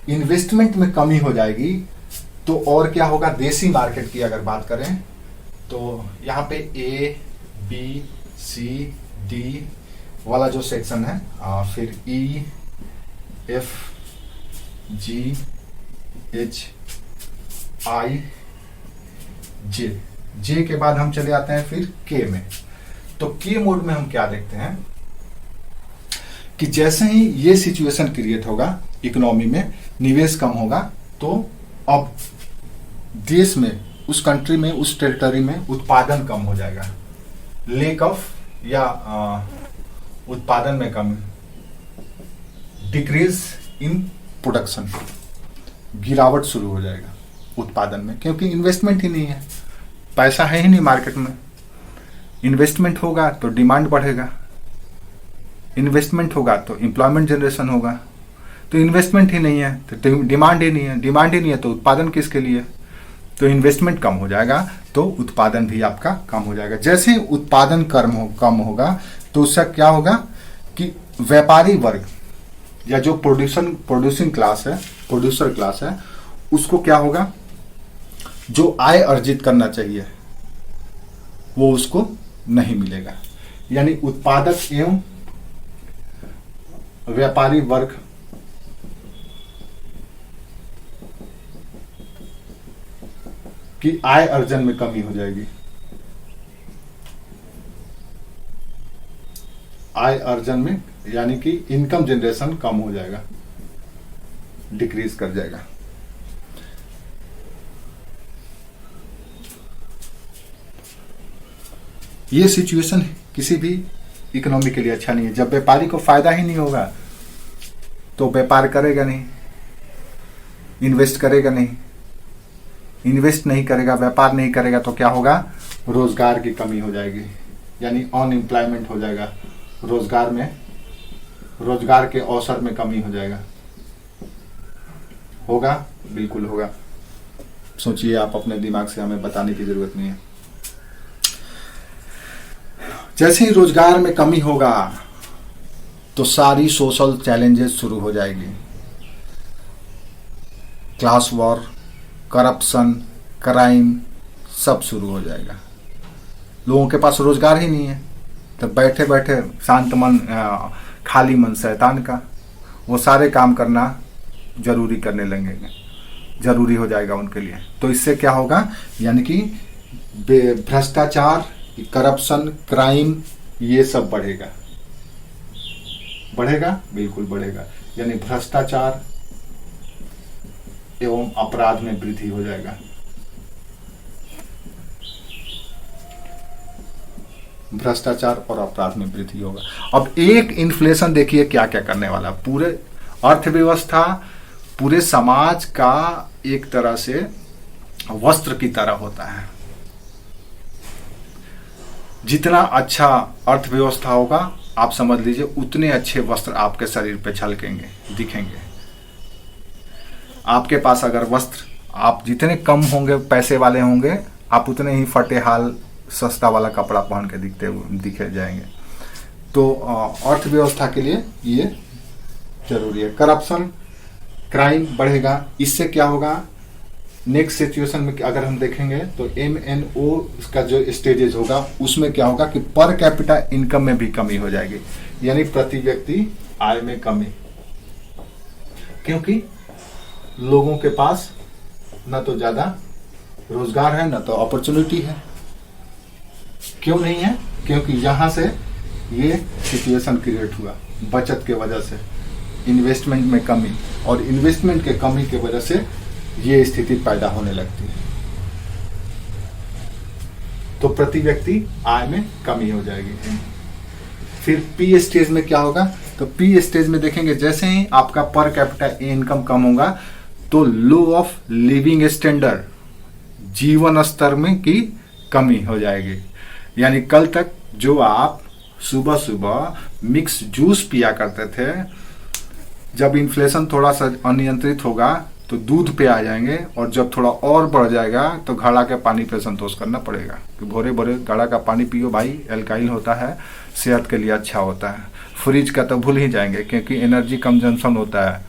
इन्वेस्टमेंट में कमी हो जाएगी तो और क्या होगा, देसी मार्केट की अगर बात करें तो यहाँ पे ए बी सी डी वाला जो सेक्शन है, फिर ई F G H I J के बाद हम चले आते हैं फिर के में। तो के मोड में हम क्या देखते हैं कि जैसे ही ये सिचुएशन क्रिएट होगा, इकोनॉमी में निवेश कम होगा, तो अब देश में, उस कंट्री में, उस टेरिटरी में उत्पादन कम हो जाएगा, लेक ऑफ या उत्पादन में कमी, डिक्रीज इन प्रोडक्शन, गिरावट शुरू हो जाएगा उत्पादन में, क्योंकि इन्वेस्टमेंट ही नहीं है, पैसा है ही नहीं मार्केट में। इन्वेस्टमेंट होगा तो डिमांड बढ़ेगा, इन्वेस्टमेंट होगा तो एम्प्लॉयमेंट जनरेशन होगा, तो इन्वेस्टमेंट ही नहीं है तो डिमांड ही नहीं है, डिमांड ही नहीं है तो उत्पादन किसके लिए, तो इन्वेस्टमेंट कम हो जाएगा तो उत्पादन भी आपका कम हो जाएगा। जैसे उत्पादन कम होगा तो उससे क्या होगा कि व्यापारी वर्ग या जो प्रोड्यूसर क्लास है उसको क्या होगा, जो आय अर्जित करना चाहिए वो उसको नहीं मिलेगा। यानी उत्पादक एवं व्यापारी वर्ग की आय अर्जन में कमी हो जाएगी, आय अर्जन में, यानी कि इनकम जनरेशन कम हो जाएगा, डिक्रीज कर जाएगा। ये सिचुएशन किसी भी इकोनॉमी के लिए अच्छा नहीं है। जब व्यापारी को फायदा ही नहीं होगा तो व्यापार करेगा नहीं, इन्वेस्ट करेगा नहीं, इन्वेस्ट नहीं करेगा, व्यापार नहीं करेगा तो क्या होगा, रोजगार की कमी हो जाएगी, यानी अनएम्प्लॉयमेंट हो जाएगा, रोजगार के अवसर में कमी हो जाएगा। होगा, बिल्कुल होगा। सोचिए आप अपने दिमाग से, हमें बताने की जरूरत नहीं है। जैसे ही रोजगार में कमी होगा तो सारी सोशल चैलेंजेस शुरू हो जाएगी, क्लास वॉर, करप्शन, क्राइम सब शुरू हो जाएगा। लोगों के पास रोजगार ही नहीं है तो बैठे बैठे शांत मन, खाली मन शैतान का, वो सारे काम करना जरूरी करने लगेंगे, जरूरी हो जाएगा उनके लिए। तो इससे क्या होगा, यानी कि भ्रष्टाचार, करप्शन, क्राइम, ये सब बढ़ेगा, बिल्कुल बढ़ेगा। यानी भ्रष्टाचार एवं अपराध में वृद्धि हो जाएगा। भ्रष्टाचार और अपराध में वृद्धि होगा। अब एक इन्फ्लेशन देखिए क्या क्या करने वाला, पूरे अर्थव्यवस्था, पूरे समाज का एक तरह से वस्त्र की तरह होता है। जितना अच्छा अर्थव्यवस्था होगा, आप समझ लीजिए उतने अच्छे वस्त्र आपके शरीर पे झलकेंगे, दिखेंगे। आपके पास अगर वस्त्र, आप जितने कम होंगे, पैसे वाले होंगे, आप उतने ही फटे हाल सस्ता वाला कपड़ा पहन के दिखे जाएंगे। तो अर्थव्यवस्था के लिए ये जरूरी है। करप्शन, क्राइम बढ़ेगा। इससे क्या होगा, नेक्स्ट सिचुएशन में अगर हम देखेंगे तो MNO का जो स्टेजेस होगा उसमें क्या होगा कि पर कैपिटा इनकम में भी कमी हो जाएगी, यानी प्रति व्यक्ति आय में कमी, क्योंकि लोगों के पास न तो ज्यादा रोजगार है न तो अपॉर्चुनिटी है। क्यों नहीं है? क्योंकि यहां से ये सिचुएशन क्रिएट हुआ बचत के वजह से, इन्वेस्टमेंट में कमी, और इन्वेस्टमेंट के कमी की वजह से ये स्थिति पैदा होने लगती है। तो प्रति व्यक्ति आय में कमी हो जाएगी। फिर पी स्टेज में क्या होगा, तो पी स्टेज में देखेंगे जैसे ही आपका पर कैपिटा इनकम कम होगा तो लो ऑफ लिविंग स्टैंडर्ड, जीवन स्तर में की कमी हो जाएगी। यानी कल तक जो आप सुबह सुबह मिक्स जूस पिया करते थे, जब इन्फ्लेशन थोड़ा सा अनियंत्रित होगा तो दूध पे आ जाएंगे, और जब थोड़ा और बढ़ जाएगा तो घड़ा के पानी पे संतोष करना पड़ेगा कि भोरे भोरे घड़ा का पानी पियो भाई, एल्काइल होता है, सेहत के लिए अच्छा होता है। फ्रिज का तो भूल ही जाएंगे क्योंकि एनर्जी कंजम्पशन होता है,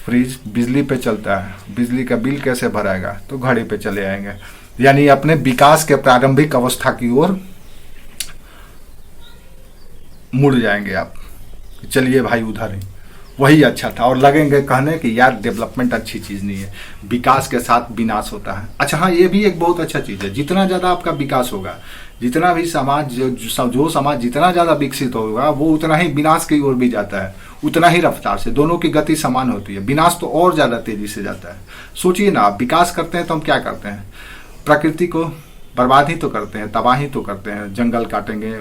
फ्रिज बिजली पे चलता है, बिजली का बिल कैसे भराएगा, तो घड़े पे चले आएंगे। यानी अपने विकास के प्रारंभिक अवस्था की ओर मुड़ जाएंगे आप, चलिए भाई उधर ही, वही अच्छा था, और लगेंगे कहने कि यार डेवलपमेंट अच्छी चीज नहीं है, विकास के साथ विनाश होता है। अच्छा हाँ, ये भी एक बहुत अच्छा चीज है, जितना ज्यादा आपका विकास होगा, जितना भी समाज जो समाज जितना ज्यादा विकसित होगा वो उतना ही विनाश की ओर भी जाता है, उतना ही रफ्तार से, दोनों की गति समान होती है। विनाश तो और ज्यादा तेजी से जाता है। सोचिए ना, आप विकास करते हैं तो हम क्या करते हैं, प्रकृति को बर्बाद ही तो करते हैं, तबाही तो करते हैं, जंगल काटेंगे,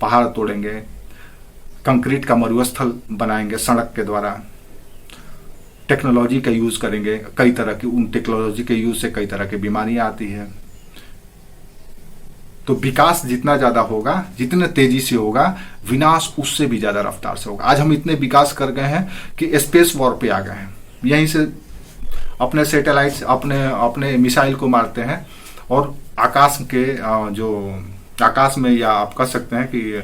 पहाड़ तोड़ेंगे, कंक्रीट का मरुस्थल बनाएंगे सड़क के द्वारा, टेक्नोलॉजी का यूज करेंगे, कई तरह की, उन टेक्नोलॉजी के यूज से कई तरह की बीमारियां आती है। तो विकास जितना ज्यादा होगा, जितने तेजी से होगा, विनाश उससे भी ज्यादा रफ्तार से होगा। आज हम इतने विकास कर गए हैं कि स्पेस वॉर पे आ गए हैं, यहीं से अपने सैटेलाइट्स, अपने मिसाइल को मारते हैं, और आकाश के जो आकाश में, या आप कह सकते हैं कि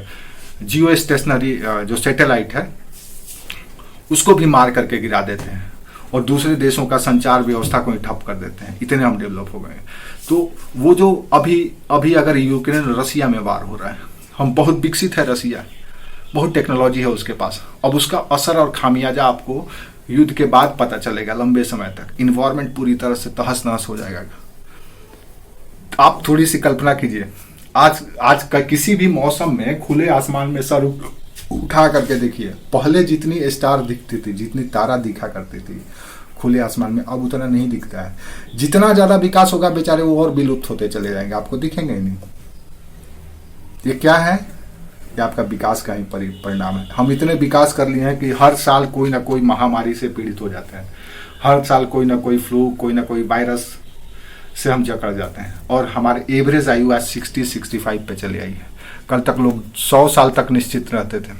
जियो स्टेशनरी जो सैटेलाइट है उसको भी मार करके गिरा देते हैं, और दूसरे देशों का संचार व्यवस्था को ही ठप कर देते हैं। इतने हम डेवलप हो गए। तो वो जो अभी अगर यूक्रेन रसिया में वार हो रहा है, हम बहुत विकसित है रसिया, बहुत टेक्नोलॉजी है उसके पास, अब उसका असर और खामियाजा आपको युद्ध के बाद पता चलेगा। लंबे समय तक इन्वायरमेंट पूरी तरह से तहस नहस हो जाएगा। आप थोड़ी सी कल्पना कीजिए, आज का किसी भी मौसम में खुले आसमान में सर उठा करके देखिए, पहले जितनी स्टार दिखती थी, जितनी तारा दिखा करती थी खुले आसमान में, अब उतना नहीं दिखता है। जितना ज्यादा विकास होगा बेचारे वो और विलुप्त होते चले जाएंगे, आपको दिखेंगे ही नहीं। ये क्या है? ये आपका विकास का ही परिणाम है। हम इतने विकास कर लिए हैं कि हर साल कोई ना कोई महामारी से पीड़ित हो जाते हैं, हर साल कोई ना कोई फ्लू, कोई ना कोई वायरस से हम जकड़ जाते हैं, और हमारे एवरेज आयु आज 60-65 पे चली आई है। कल तक लोग 100 साल तक निश्चित रहते थे,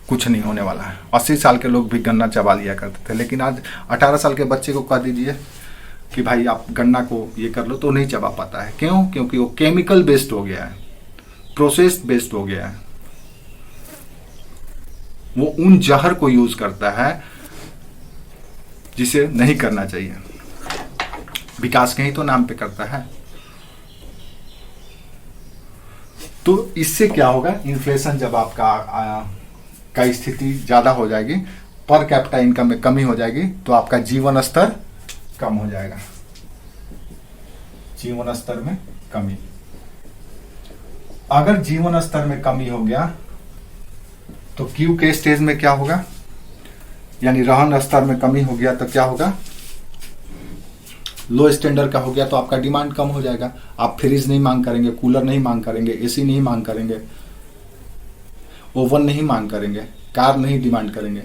कुछ नहीं होने वाला है। 80 साल के लोग भी गन्ना चबा लिया करते थे, लेकिन आज 18 साल के बच्चे को कह दीजिए कि भाई आप गन्ना को ये कर लो, तो नहीं चबा पाता है। क्यों? क्योंकि वो केमिकल बेस्ड हो गया है, प्रोसेस्ड बेस्ड हो गया है। वो उन जहर को यूज करता है जिसे नहीं करना चाहिए, विकास के ही तो नाम पे करता है। तो इससे क्या होगा, इन्फ्लेशन जब आपका का स्थिति ज्यादा हो जाएगी, पर कैपिटा इनकम में कमी हो जाएगी, तो आपका जीवन स्तर कम हो जाएगा। जीवन स्तर में कमी, अगर जीवन स्तर में कमी हो गया तो क्यू के स्टेज में क्या होगा, यानी रहन स्तर में कमी हो गया तो क्या होगा, लो स्टैंडर्ड का हो गया, तो आपका डिमांड कम हो जाएगा। आप फ्रिज नहीं मांग करेंगे, कूलर नहीं मांग करेंगे, एसी नहीं मांग करेंगे, ओवन नहीं मांग करेंगे, कार नहीं डिमांड करेंगे।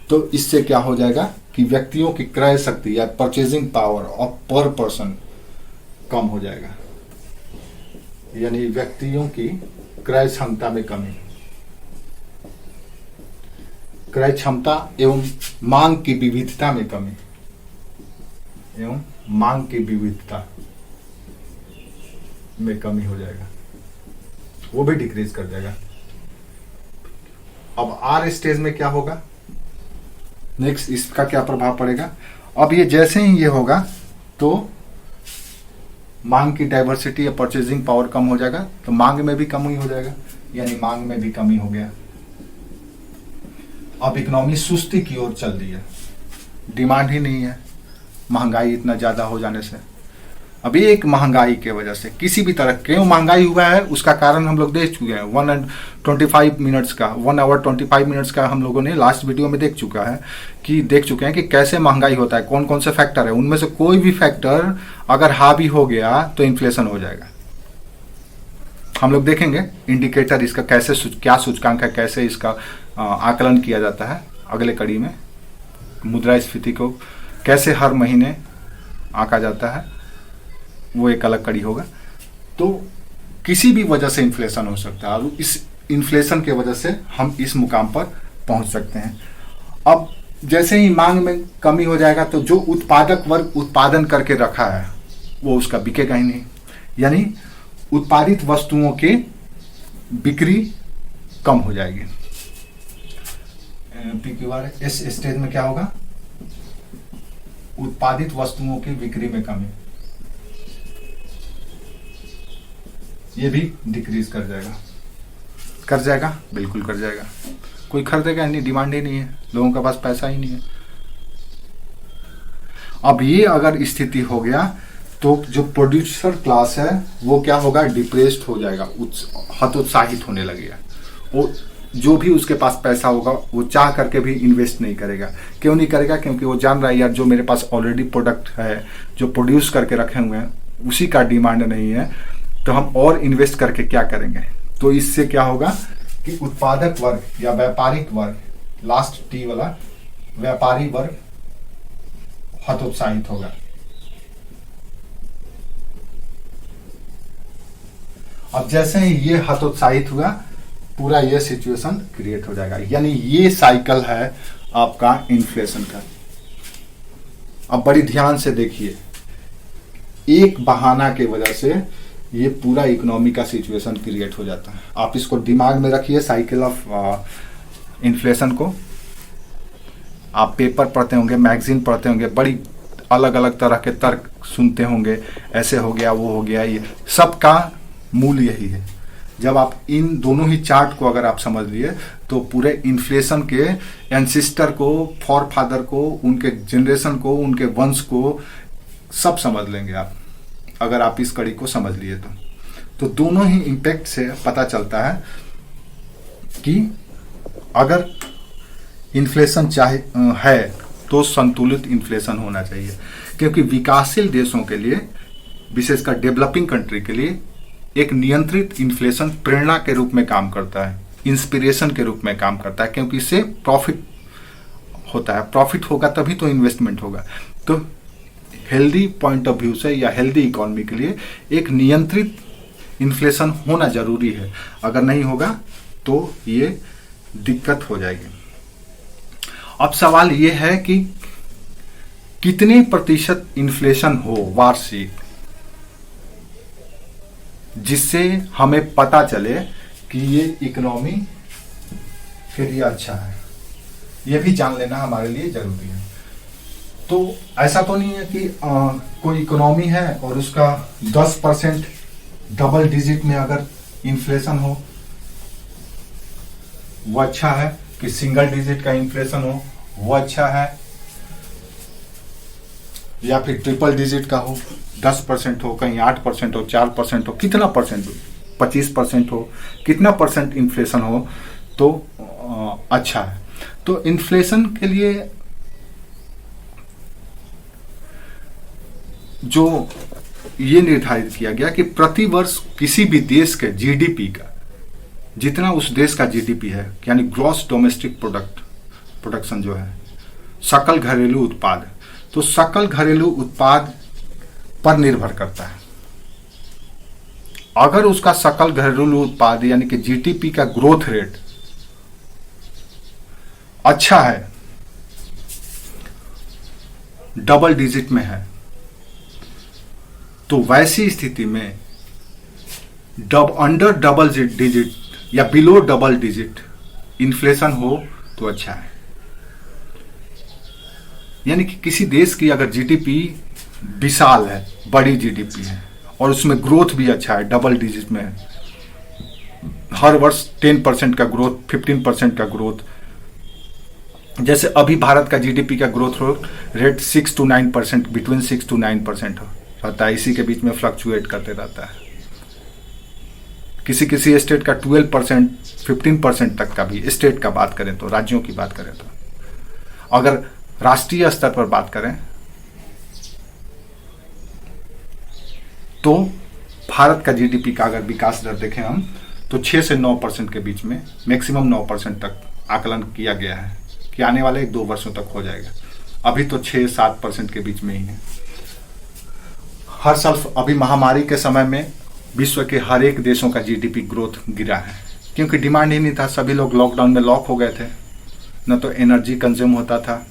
तो इससे क्या हो जाएगा कि व्यक्तियों की क्रय शक्ति या परचेजिंग पावर ऑफ पर पर्सन कम हो जाएगा, यानी व्यक्तियों की क्रय क्षमता में कमी, क्रय क्षमता एवं मांग की विविधता में कमी, एवं मांग की विविधता में कमी हो जाएगा, वो भी डिक्रीज कर जाएगा। अब आर स्टेज में क्या होगा, नेक्स्ट इसका क्या प्रभाव पड़ेगा। अब ये जैसे ही ये होगा तो मांग की डाइवर्सिटी या परचेजिंग पावर कम हो जाएगा, तो मांग में भी कमी हो जाएगा, यानी मांग में भी कमी हो गया। अब इकोनॉमी सुस्ती की ओर चल रही है, डिमांड ही नहीं है महंगाई इतना ज्यादा हो जाने से। अब एक महंगाई के वजह से किसी भी तरह क्यों महंगाई हुआ है उसका कारण हम लोग देख चुके हैं। 1 आवर 25 मिनट्स का हम लोगों ने लास्ट वीडियो में देख चुके हैं कि कैसे महंगाई होता है, कौन कौन से फैक्टर है। उनमें से कोई भी फैक्टर अगर हावी हो गया तो इन्फ्लेशन हो जाएगा। हम लोग देखेंगे इंडिकेटर इसका कैसे क्या सूचकांक है, कैसे इसका आकलन किया जाता है अगले कड़ी में। मुद्रास्फीति को कैसे हर महीने आंका जाता है वो एक अलग कड़ी होगा। तो किसी भी वजह से इन्फ्लेशन हो सकता है और इस इन्फ्लेशन के वजह से हम इस मुकाम पर पहुंच सकते हैं। अब जैसे ही मांग में कमी हो जाएगा तो जो उत्पादक वर्ग उत्पादन करके रखा है वो उसका बिकेगा ही नहीं, यानी उत्पादित वस्तुओं की बिक्री कम हो जाएगी। PQR इस स्टेज में क्या होगा, उत्पादित वस्तुओं की बिक्री में कमी, ये भी डिक्रीज कर जाएगा, बिल्कुल कर जाएगा। कोई खरीदेगा नहीं, डिमांड ही नहीं है, लोगों के पास पैसा ही नहीं है। अब ये अगर स्थिति हो गया तो जो प्रोड्यूसर क्लास है वो क्या होगा, डिप्रेस्ड हो जाएगा, हतोत्साहित होने लगेगा। वो जो भी उसके पास पैसा होगा वो चाह करके भी इन्वेस्ट नहीं करेगा। क्यों नहीं करेगा, क्योंकि वो जान रहा है यार जो मेरे पास ऑलरेडी प्रोडक्ट है जो प्रोड्यूस करके रखे हुए हैं उसी का डिमांड नहीं है, तो हम और इन्वेस्ट करके क्या करेंगे। तो इससे क्या होगा कि उत्पादक वर्ग या व्यापारिक वर्ग, लास्ट टी वाला व्यापारी वर्ग हतोत्साहित होगा। अब जैसे ही ये हतोत्साहित हुआ पूरा ये सिचुएशन क्रिएट हो जाएगा, यानी ये साइकिल है आपका इन्फ्लेशन का। अब बड़ी ध्यान से देखिए, एक बहाना के वजह से ये पूरा इकोनॉमी का सिचुएशन क्रिएट हो जाता है। आप इसको दिमाग में रखिए, साइकिल ऑफ इन्फ्लेशन को। आप पेपर पढ़ते होंगे, मैगजीन पढ़ते होंगे, बड़ी अलग अलग तरह के तर्क सुनते होंगे, ऐसे हो गया वो हो गया, ये सब का मूल यही है। जब आप इन दोनों ही चार्ट को अगर आप समझ लिए तो पूरे इन्फ्लेशन के एंसिस्टर को, फॉर फादर को, उनके जनरेशन को, उनके वंश को सब समझ लेंगे आप, अगर आप इस कड़ी को समझ लिए तो दोनों ही इम्पैक्ट से पता चलता है कि अगर इन्फ्लेशन चाहे है तो संतुलित इन्फ्लेशन होना चाहिए। क्योंकि विकासशील देशों के लिए, विशेषकर डेवलपिंग कंट्री के लिए, एक नियंत्रित इन्फ्लेशन प्रेरणा के रूप में काम करता है, इंस्पिरेशन के रूप में काम करता है, क्योंकि इससे प्रॉफिट होता है। प्रॉफिट होगा तभी तो इन्वेस्टमेंट होगा। तो हेल्दी पॉइंट ऑफ व्यू से या हेल्दी इकोनॉमी के लिए एक नियंत्रित इन्फ्लेशन होना जरूरी है। अगर नहीं होगा तो ये दिक्कत हो जाएगी। अब सवाल ये है कि कितने प्रतिशत इन्फ्लेशन हो वार्षिक, जिससे हमें पता चले कि ये इकोनॉमी के लिए अच्छा है। ये भी जान लेना हमारे लिए जरूरी है। तो ऐसा तो नहीं है कि कोई इकोनॉमी है और उसका 10% डबल डिजिट में अगर इन्फ्लेशन हो वो अच्छा है, कि सिंगल डिजिट का इन्फ्लेशन हो वो अच्छा है, या फिर ट्रिपल डिजिट का हो, 10% हो, कहीं 8% हो, 4% हो, कितना परसेंट हो, 25% हो, कितना परसेंट इन्फ्लेशन हो तो अच्छा है। तो इन्फ्लेशन के लिए जो ये निर्धारित किया गया कि प्रति वर्ष किसी भी देश के जीडीपी का जितना उस देश का जीडीपी है, यानी ग्रॉस डोमेस्टिक प्रोडक्शन जो है, सकल घरेलू उत्पाद, तो सकल घरेलू उत्पाद पर निर्भर करता है। अगर उसका सकल घरेलू उत्पाद यानी कि जीडीपी का ग्रोथ रेट अच्छा है, डबल डिजिट में है, तो वैसी स्थिति में अंडर डबल डिजिट या बिलो डबल डिजिट इन्फ्लेशन हो तो अच्छा है। यानी कि किसी देश की अगर जीडीपी विशाल है, बड़ी जीडीपी है और उसमें ग्रोथ भी अच्छा है, डबल डिजिट में है, हर वर्ष 10% का ग्रोथ, 15% का ग्रोथ, जैसे अभी भारत का जीडीपी का growth rate 6 to 9%, between 6 to 9% रहता है, इसी के बीच में फ्लक्चुएट करते रहता है। किसी किसी स्टेट का 12%, 15% तक का भी, स्टेट का बात करें तो, राज्यों की बात करें तो। अगर राष्ट्रीय स्तर पर बात करें तो भारत का जीडीपी का अगर विकास दर देखें हम तो 6 से 9% के बीच में, मैक्सिमम 9% तक आकलन किया गया है कि आने वाले 1-2 वर्षों तक हो जाएगा। अभी तो 6-7% के बीच में ही है। हर साल अभी महामारी के समय में विश्व के हर एक देशों का जीडीपी ग्रोथ गिरा है, क्योंकि डिमांड ही नहीं था। सभी लोग लॉकडाउन में लॉक हो गए थे, न तो एनर्जी कंज्यूम होता था,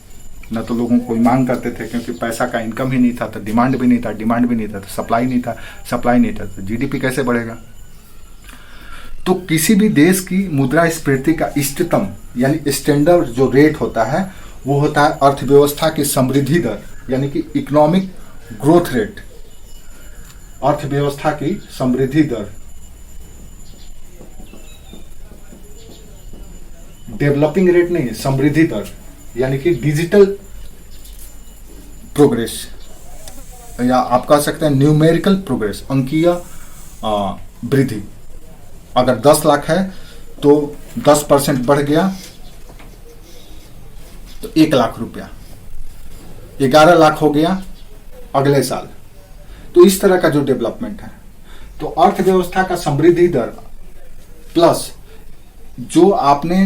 न तो लोगों को मांग करते थे, क्योंकि पैसा का इनकम ही नहीं था, तो डिमांड भी नहीं था, डिमांड भी नहीं था तो सप्लाई नहीं था, सप्लाई नहीं था तो जीडीपी कैसे बढ़ेगा। तो किसी भी देश की मुद्रास्फीति का इष्टतम यानी स्टैंडर्ड जो रेट होता है वो होता है अर्थव्यवस्था की समृद्धि दर, यानी कि इकोनॉमिक ग्रोथ रेट, अर्थव्यवस्था की समृद्धि दर। डेवलपिंग रेट नहीं है, समृद्धि दर, यानी कि डिजिटल प्रोग्रेस, या आप कह सकते हैं न्यूमेरिकल प्रोग्रेस, अंकीय वृद्धि। अगर 10 लाख है तो 10% बढ़ गया तो 1 लाख रुपया, 11 लाख हो गया अगले साल। तो इस तरह का जो डेवलपमेंट है, तो अर्थव्यवस्था का समृद्धि दर प्लस जो आपने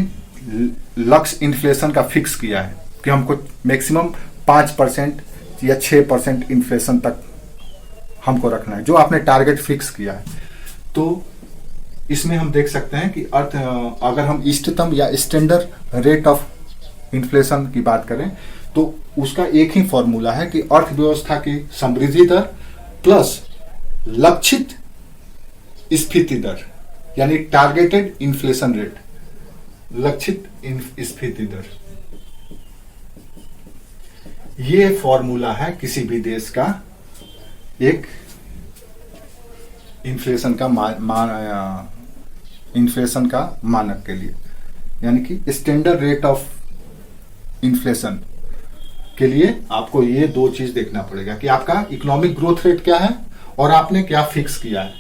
लक्ष्य इन्फ्लेशन का फिक्स किया है कि हमको मैक्सिमम 5% या 6% इन्फ्लेशन तक हमको रखना है, जो आपने टारगेट फिक्स किया है। तो इसमें हम देख सकते हैं कि अगर हम इष्टतम या स्टैंडर्ड रेट ऑफ इन्फ्लेशन की बात करें तो उसका एक ही फॉर्मूला है कि अर्थव्यवस्था की समृद्धि दर प्लस लक्षित स्फीति दर, यानी टारगेटेड इन्फ्लेशन रेट, लक्षित स्फीति दर। ये फॉर्मूला है किसी भी देश का एक इन्फ्लेशन का इन्फ्लेशन का मानक के लिए, यानी कि स्टैंडर्ड रेट ऑफ इन्फ्लेशन के लिए आपको ये 2 चीज देखना पड़ेगा कि आपका इकोनॉमिक ग्रोथ रेट क्या है और आपने क्या फिक्स किया है।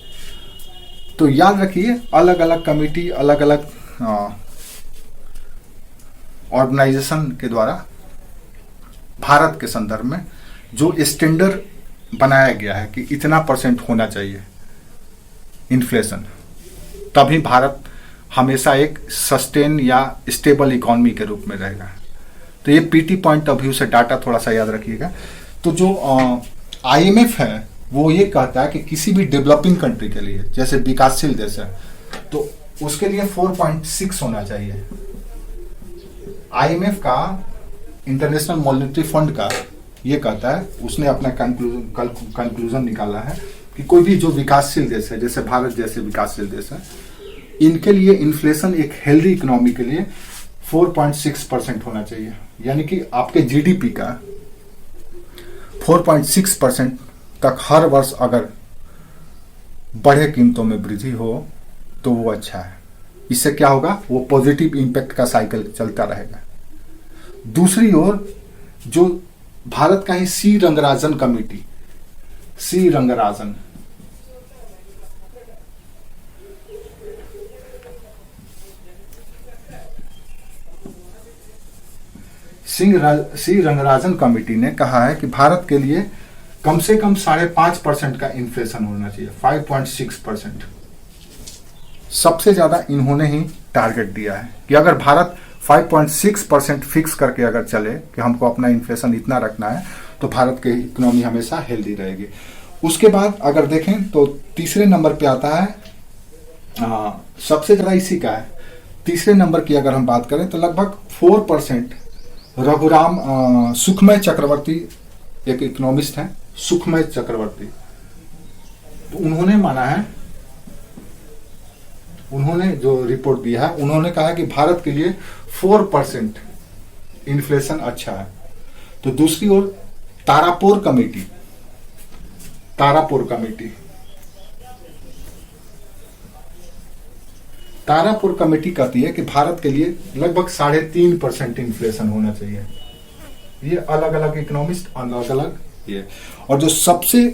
तो याद रखिए, अलग अलग कमिटी, अलग अलग ऑर्गेनाइजेशन के द्वारा भारत के संदर्भ में जो स्टैंडर्ड बनाया गया है कि इतना % होना चाहिए इन्फ्लेशन, तभी भारत हमेशा एक सस्टेन या स्टेबल इकोनॉमी के रूप में रहेगा। तो ये पीटी पॉइंट ऑफ व्यू से डाटा थोड़ा सा याद रखिएगा। तो जो IMF है वो ये कहता है कि किसी भी डेवलपिंग कंट्री के लिए, जैसे विकासशील देश है, तो उसके लिए 4.6 होना चाहिए। IMF का, इंटरनेशनल मॉनेटरी फंड का, ये कहता है, उसने अपना कंक्लूजन निकाला है कि कोई भी जो विकासशील देश है, जैसे भारत जैसे विकासशील देश है, इनके लिए इन्फ्लेशन एक हेल्दी इकोनॉमी के लिए 4.6% होना चाहिए। यानी कि आपके जीडीपी का 4.6% तक हर वर्ष अगर बढ़े कीमतों में वृद्धि हो तो वो अच्छा है। इससे क्या होगा, वो पॉजिटिव इंपैक्ट का साइकिल चलता रहेगा। दूसरी ओर जो भारत का ही सी रंगराजन कमेटी, सी रंगराजन, सी रंगराजन कमेटी ने कहा है कि भारत के लिए कम से कम 5.5% का इन्फ्लेशन होना चाहिए, 5.6%। सबसे ज्यादा इन्होंने ही टारगेट दिया है कि अगर भारत 5.6% फिक्स करके अगर चले कि हमको अपना इन्फ्लेशन इतना रखना है, तो भारत की इकोनॉमी हमेशा हेल्दी रहेगी। उसके बाद अगर देखें तो तीसरे नंबर पे आता है, सबसे ज्यादा इसी का है, तीसरे नंबर की अगर हम बात करें तो लगभग 4% रघुराम सुखमय चक्रवर्ती, एक इकोनॉमिस्ट हैं, सुखमय चक्रवर्ती, तो उन्होंने माना है उन्होंने जो रिपोर्ट दिया है, उन्होंने कहा कि भारत के लिए 4% इन्फ्लेशन अच्छा है। तो दूसरी ओर तारापुर कमेटी कहती है कि भारत के लिए लगभग 3.5% इन्फ्लेशन होना चाहिए। ये अलग अलग इकोनॉमिस्ट अलग अलग ये, और जो सबसे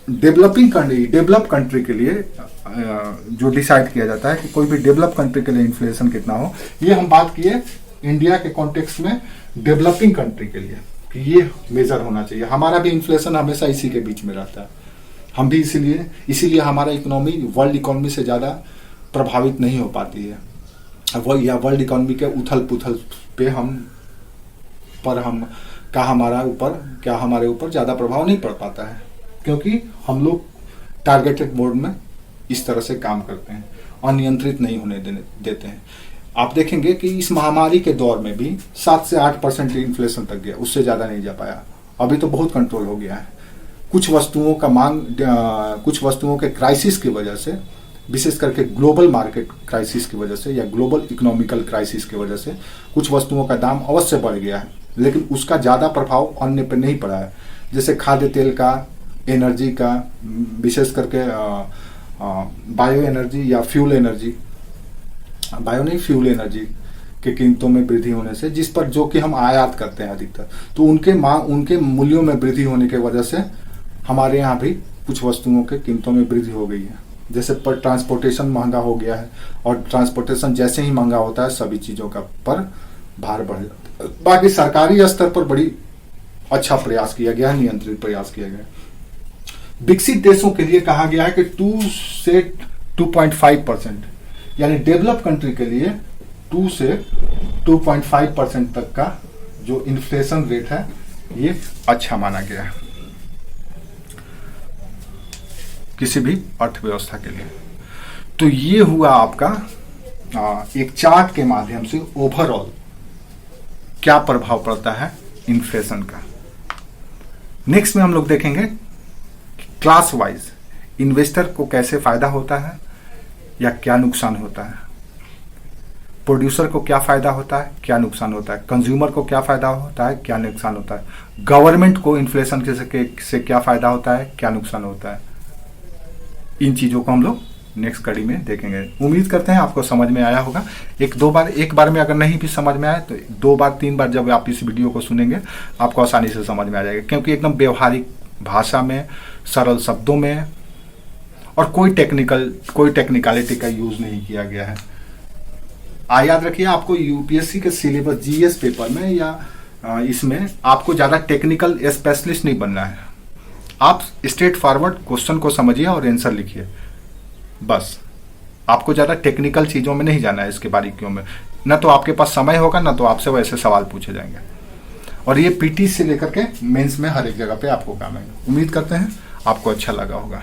डेवलप कंट्री के लिए जो डिसाइड किया जाता है कि कोई भी डेवलप कंट्री के लिए इन्फ्लेशन कितना हो, ये हम बात किए इंडिया के कॉन्टेक्स्ट में डेवलपिंग कंट्री के लिए कि ये मेजर होना चाहिए। हमारा भी इन्फ्लेशन हमेशा इसी के बीच में रहता है। हम भी इसीलिए हमारा इकोनॉमी वर्ल्ड इकोनॉमी से ज़्यादा प्रभावित नहीं हो पाती है, या वर्ल्ड इकोनॉमी के उथल पुथल पे हमारे ऊपर ज़्यादा प्रभाव नहीं पड़ पाता है, क्योंकि हम लोग टारगेटेड मोड में इस तरह से काम करते हैं, अनियंत्रित नहीं होने देते हैं। आप देखेंगे कि इस महामारी के दौर में भी 7 से 8% इन्फ्लेशन तक गया, उससे ज़्यादा नहीं जा पाया। अभी तो बहुत कंट्रोल हो गया है। कुछ वस्तुओं के क्राइसिस की वजह से, विशेष करके ग्लोबल मार्केट क्राइसिस की वजह से या ग्लोबल इकोनॉमिकल क्राइसिस की वजह से कुछ वस्तुओं का दाम अवश्य बढ़ गया है, लेकिन उसका ज़्यादा प्रभाव अन्य पर नहीं पड़ा है। जैसे खाद्य तेल का, एनर्जी का, विशेष करके बायो एनर्जी या फ्यूल एनर्जी के कीमतों में वृद्धि होने से, जिस पर जो कि हम आयात करते हैं अधिकतर, तो उनके मूल्यों में वृद्धि होने की वजह से हमारे यहाँ भी कुछ वस्तुओं के कीमतों में वृद्धि हो गई है। जैसे पर ट्रांसपोर्टेशन महंगा हो गया है, और ट्रांसपोर्टेशन जैसे ही महंगा होता है सभी चीज़ों का पर भार बढ़ जाता है। बाकी सरकारी स्तर पर बड़ी अच्छा प्रयास किया गया है, नियंत्रित प्रयास किया गया है। विकसित देशों के लिए कहा गया है कि 2 से 2.5%, यानी डेवलप कंट्री के लिए 2 से 2.5% तक का जो इन्फ्लेशन रेट है ये अच्छा माना गया है किसी भी अर्थव्यवस्था के लिए। तो ये हुआ आपका एक चार्ट के माध्यम से ओवरऑल क्या प्रभाव पड़ता है इन्फ्लेशन का। नेक्स्ट में हम लोग देखेंगे क्लास वाइज इन्वेस्टर को कैसे फायदा होता है या क्या नुकसान होता है, प्रोड्यूसर को क्या फायदा होता है, क्या नुकसान होता है, कंज्यूमर को क्या फायदा होता है, क्या नुकसान होता है, गवर्नमेंट को इन्फ्लेशन से क्या फायदा होता है, क्या नुकसान होता है। इन चीजों को हम लोग नेक्स्ट कड़ी में देखेंगे। उम्मीद करते हैं आपको समझ में आया होगा। एक बार में अगर नहीं भी समझ में आए तो 2 बार 3 बार जब आप इस वीडियो को सुनेंगे आपको आसानी से समझ में आ जाएगा, क्योंकि एकदम व्यवहारिक भाषा में, सरल शब्दों में, और कोई टेक्निकलिटी का यूज नहीं किया गया है। याद रखिए, आपको यूपीएससी के सिलेबस जीएस पेपर में या इसमें आपको ज्यादा टेक्निकल स्पेशलिस्ट नहीं बनना है। आप स्ट्रेट फॉरवर्ड क्वेश्चन को समझिए और आंसर लिखिए, बस। आपको ज्यादा टेक्निकल चीजों में नहीं जाना है, इसके बारीकियों में। ना तो आपके पास समय होगा, ना तो आपसे वैसे सवाल पूछे जाएंगे। और ये पीटी से लेकर के मेंस में हर एक जगह पे आपको काम है। उम्मीद करते हैं आपको अच्छा लगा होगा।